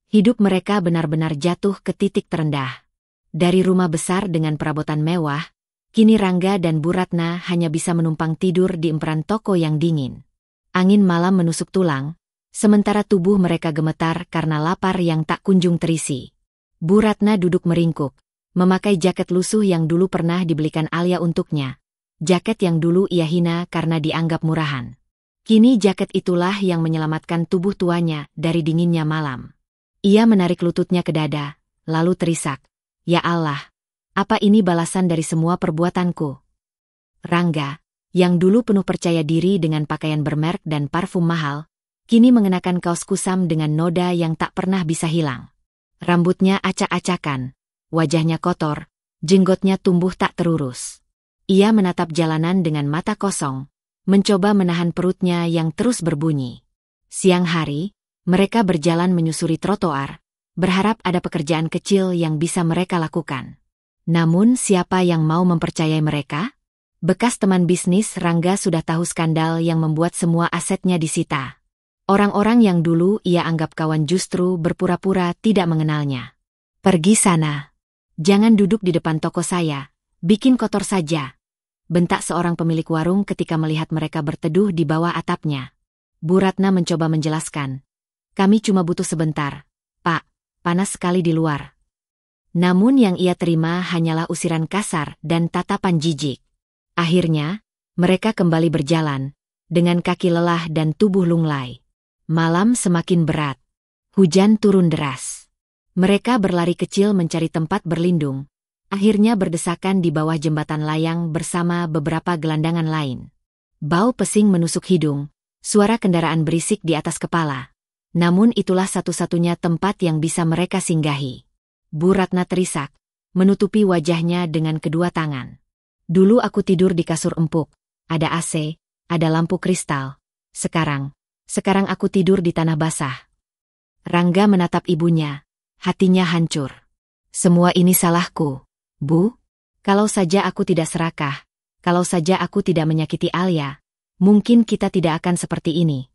Hidup mereka benar-benar jatuh ke titik terendah. Dari rumah besar dengan perabotan mewah, kini Rangga dan Bu Ratna hanya bisa menumpang tidur di emperan toko yang dingin. Angin malam menusuk tulang, sementara tubuh mereka gemetar karena lapar yang tak kunjung terisi. Bu Ratna duduk meringkuk, memakai jaket lusuh yang dulu pernah dibelikan Alia untuknya. Jaket yang dulu ia hina karena dianggap murahan. Kini jaket itulah yang menyelamatkan tubuh tuanya dari dinginnya malam. Ia menarik lututnya ke dada, lalu terisak, "Ya Allah! Apa ini balasan dari semua perbuatanku?" Rangga, yang dulu penuh percaya diri dengan pakaian bermerek dan parfum mahal, kini mengenakan kaos kusam dengan noda yang tak pernah bisa hilang. Rambutnya acak-acakan, wajahnya kotor, jenggotnya tumbuh tak terurus. Ia menatap jalanan dengan mata kosong, mencoba menahan perutnya yang terus berbunyi. Siang hari, mereka berjalan menyusuri trotoar, berharap ada pekerjaan kecil yang bisa mereka lakukan. Namun siapa yang mau mempercayai mereka? Bekas teman bisnis Rangga sudah tahu skandal yang membuat semua asetnya disita. Orang-orang yang dulu ia anggap kawan justru berpura-pura tidak mengenalnya. "Pergi sana. Jangan duduk di depan toko saya, bikin kotor saja," bentak seorang pemilik warung ketika melihat mereka berteduh di bawah atapnya. Bu Ratna mencoba menjelaskan, "Kami cuma butuh sebentar, Pak, panas sekali di luar." Namun yang ia terima hanyalah usiran kasar dan tatapan jijik. Akhirnya, mereka kembali berjalan, dengan kaki lelah dan tubuh lunglai. Malam semakin berat. Hujan turun deras. Mereka berlari kecil mencari tempat berlindung. Akhirnya berdesakan di bawah jembatan layang bersama beberapa gelandangan lain. Bau pesing menusuk hidung, suara kendaraan berisik di atas kepala. Namun itulah satu-satunya tempat yang bisa mereka singgahi. Bu Ratna terisak, menutupi wajahnya dengan kedua tangan. "Dulu aku tidur di kasur empuk, ada AC, ada lampu kristal. Sekarang aku tidur di tanah basah." Rangga menatap ibunya, hatinya hancur. "Semua ini salahku, Bu. Kalau saja aku tidak serakah, kalau saja aku tidak menyakiti Alia, mungkin kita tidak akan seperti ini.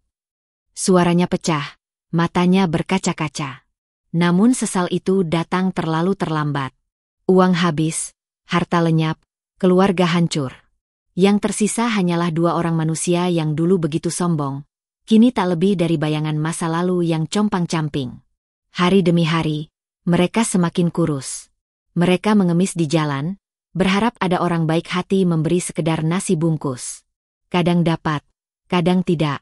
Suaranya pecah, matanya berkaca-kaca. Namun sesal itu datang terlalu terlambat. Uang habis, harta lenyap, keluarga hancur. Yang tersisa hanyalah 2 orang manusia yang dulu begitu sombong, kini tak lebih dari bayangan masa lalu yang compang-camping. Hari demi hari, mereka semakin kurus. Mereka mengemis di jalan, berharap ada orang baik hati memberi sekedar nasi bungkus. Kadang dapat, kadang tidak.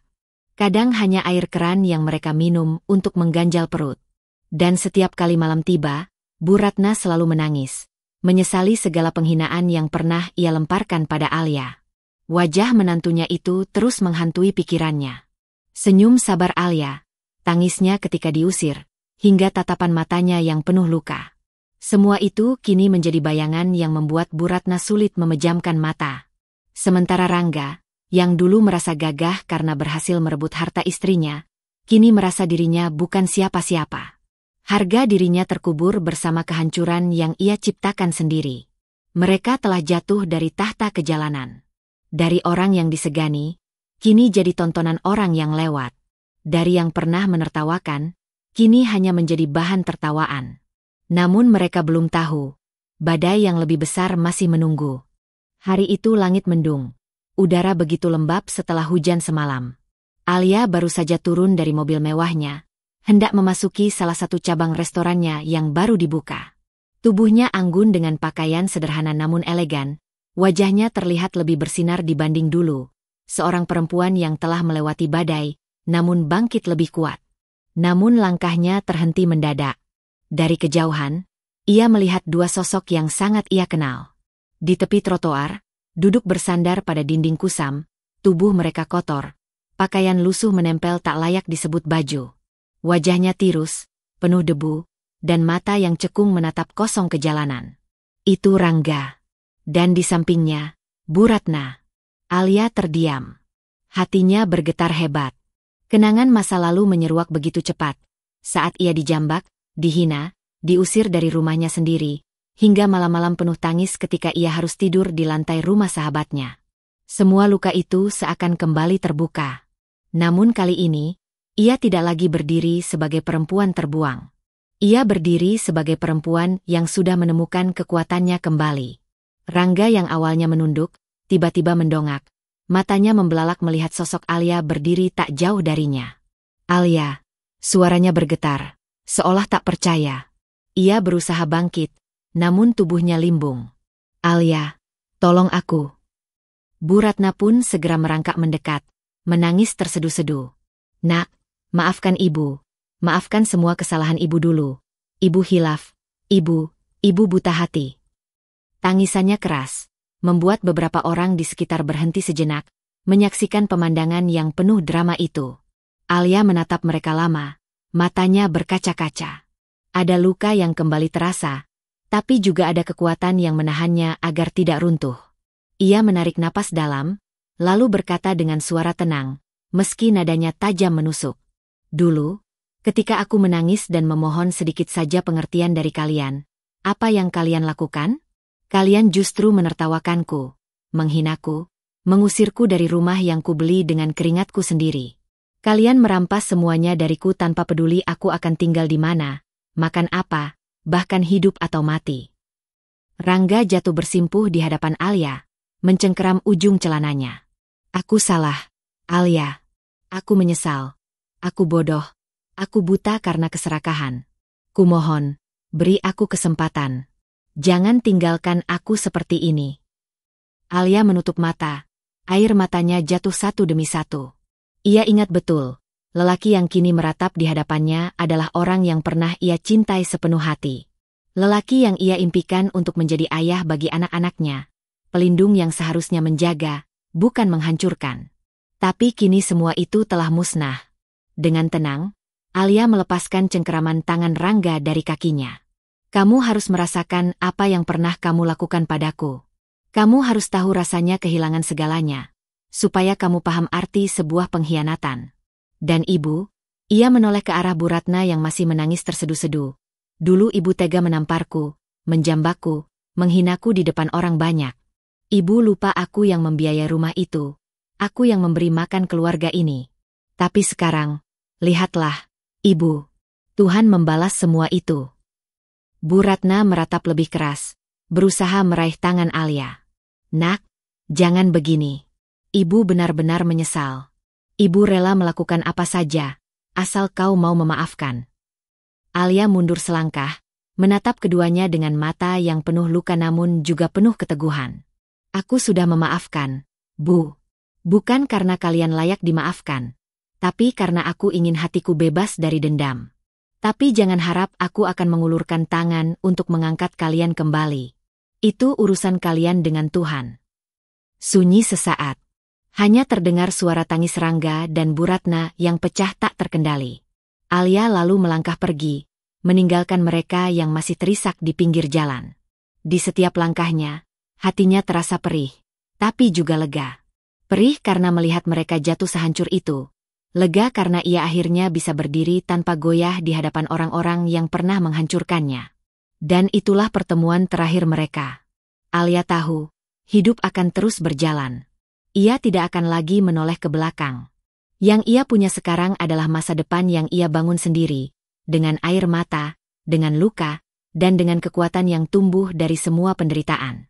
Kadang hanya air keran yang mereka minum untuk mengganjal perut. Dan setiap kali malam tiba, Bu Ratna selalu menangis, menyesali segala penghinaan yang pernah ia lemparkan pada Alia. Wajah menantunya itu terus menghantui pikirannya. Senyum sabar Alia, tangisnya ketika diusir, hingga tatapan matanya yang penuh luka. Semua itu kini menjadi bayangan yang membuat Bu Ratna sulit memejamkan mata. Sementara Rangga, yang dulu merasa gagah karena berhasil merebut harta istrinya, kini merasa dirinya bukan siapa-siapa. Harga dirinya terkubur bersama kehancuran yang ia ciptakan sendiri. Mereka telah jatuh dari tahta kejalanan. Dari orang yang disegani, kini jadi tontonan orang yang lewat. Dari yang pernah menertawakan, kini hanya menjadi bahan tertawaan. Namun mereka belum tahu, badai yang lebih besar masih menunggu. Hari itu langit mendung. Udara begitu lembab setelah hujan semalam. Alia baru saja turun dari mobil mewahnya, hendak memasuki salah satu cabang restorannya yang baru dibuka. Tubuhnya anggun dengan pakaian sederhana namun elegan, wajahnya terlihat lebih bersinar dibanding dulu, seorang perempuan yang telah melewati badai, namun bangkit lebih kuat. Namun langkahnya terhenti mendadak. Dari kejauhan, ia melihat 2 sosok yang sangat ia kenal. Di tepi trotoar, duduk bersandar pada dinding kusam, tubuh mereka kotor, pakaian lusuh menempel tak layak disebut baju. Wajahnya tirus, penuh debu, dan mata yang cekung menatap kosong ke jalanan. Itu Rangga. Dan di sampingnya, Bu Ratna. Alia terdiam. Hatinya bergetar hebat. Kenangan masa lalu menyeruak begitu cepat. Saat ia dijambak, dihina, diusir dari rumahnya sendiri, hingga malam-malam penuh tangis ketika ia harus tidur di lantai rumah sahabatnya. Semua luka itu seakan kembali terbuka. Namun kali ini, ia tidak lagi berdiri sebagai perempuan terbuang. Ia berdiri sebagai perempuan yang sudah menemukan kekuatannya kembali. Rangga yang awalnya menunduk, tiba-tiba mendongak. Matanya membelalak melihat sosok Alia berdiri tak jauh darinya. Alia, suaranya bergetar, seolah tak percaya. Ia berusaha bangkit, namun tubuhnya limbung. Alia, tolong aku. Bu Ratna pun segera merangkak mendekat, menangis terseduh-seduh. Nak, maafkan ibu. Maafkan semua kesalahan ibu dulu. Ibu hilaf. Ibu buta hati. Tangisannya keras, membuat beberapa orang di sekitar berhenti sejenak, menyaksikan pemandangan yang penuh drama itu. Alia menatap mereka lama, matanya berkaca-kaca. Ada luka yang kembali terasa, tapi juga ada kekuatan yang menahannya agar tidak runtuh. Ia menarik napas dalam, lalu berkata dengan suara tenang, meski nadanya tajam menusuk. Dulu, ketika aku menangis dan memohon sedikit saja pengertian dari kalian, apa yang kalian lakukan? Kalian justru menertawakanku, menghinaku, mengusirku dari rumah yang kubeli dengan keringatku sendiri. Kalian merampas semuanya dariku tanpa peduli aku akan tinggal di mana, makan apa, bahkan hidup atau mati. Rangga jatuh bersimpuh di hadapan Alia, mencengkeram ujung celananya. Aku salah, Alia. Aku menyesal. Aku bodoh. Aku buta karena keserakahan. Kumohon, beri aku kesempatan. Jangan tinggalkan aku seperti ini. Alia menutup mata. Air matanya jatuh satu demi satu. Ia ingat betul, lelaki yang kini meratap di hadapannya adalah orang yang pernah ia cintai sepenuh hati. Lelaki yang ia impikan untuk menjadi ayah bagi anak-anaknya. Pelindung yang seharusnya menjaga, bukan menghancurkan. Tapi kini semua itu telah musnah. Dengan tenang, Alia melepaskan cengkeraman tangan Rangga dari kakinya. Kamu harus merasakan apa yang pernah kamu lakukan padaku. Kamu harus tahu rasanya kehilangan segalanya, supaya kamu paham arti sebuah pengkhianatan. Dan ibu, ia menoleh ke arah Bu Ratna yang masih menangis terseduh-seduh. Dulu ibu tega menamparku, menjambakku, menghinaku di depan orang banyak. Ibu lupa aku yang membiayai rumah itu. Aku yang memberi makan keluarga ini. Tapi sekarang, lihatlah, Ibu. Tuhan membalas semua itu. Bu Ratna meratap lebih keras, berusaha meraih tangan Alia. Nak, jangan begini. Ibu benar-benar menyesal. Ibu rela melakukan apa saja, asal kau mau memaafkan. Alia mundur selangkah, menatap keduanya dengan mata yang penuh luka namun juga penuh keteguhan. Aku sudah memaafkan, Bu. Bukan karena kalian layak dimaafkan, tapi karena aku ingin hatiku bebas dari dendam. Tapi jangan harap aku akan mengulurkan tangan untuk mengangkat kalian kembali. Itu urusan kalian dengan Tuhan. Sunyi sesaat. Hanya terdengar suara tangis Rangga dan Bu Ratna yang pecah tak terkendali. Alia lalu melangkah pergi, meninggalkan mereka yang masih terisak di pinggir jalan. Di setiap langkahnya, hatinya terasa perih, tapi juga lega. Perih karena melihat mereka jatuh sehancur itu. Lega karena ia akhirnya bisa berdiri tanpa goyah di hadapan orang-orang yang pernah menghancurkannya. Dan itulah pertemuan terakhir mereka. Alia tahu, hidup akan terus berjalan. Ia tidak akan lagi menoleh ke belakang. Yang ia punya sekarang adalah masa depan yang ia bangun sendiri, dengan air mata, dengan luka, dan dengan kekuatan yang tumbuh dari semua penderitaan.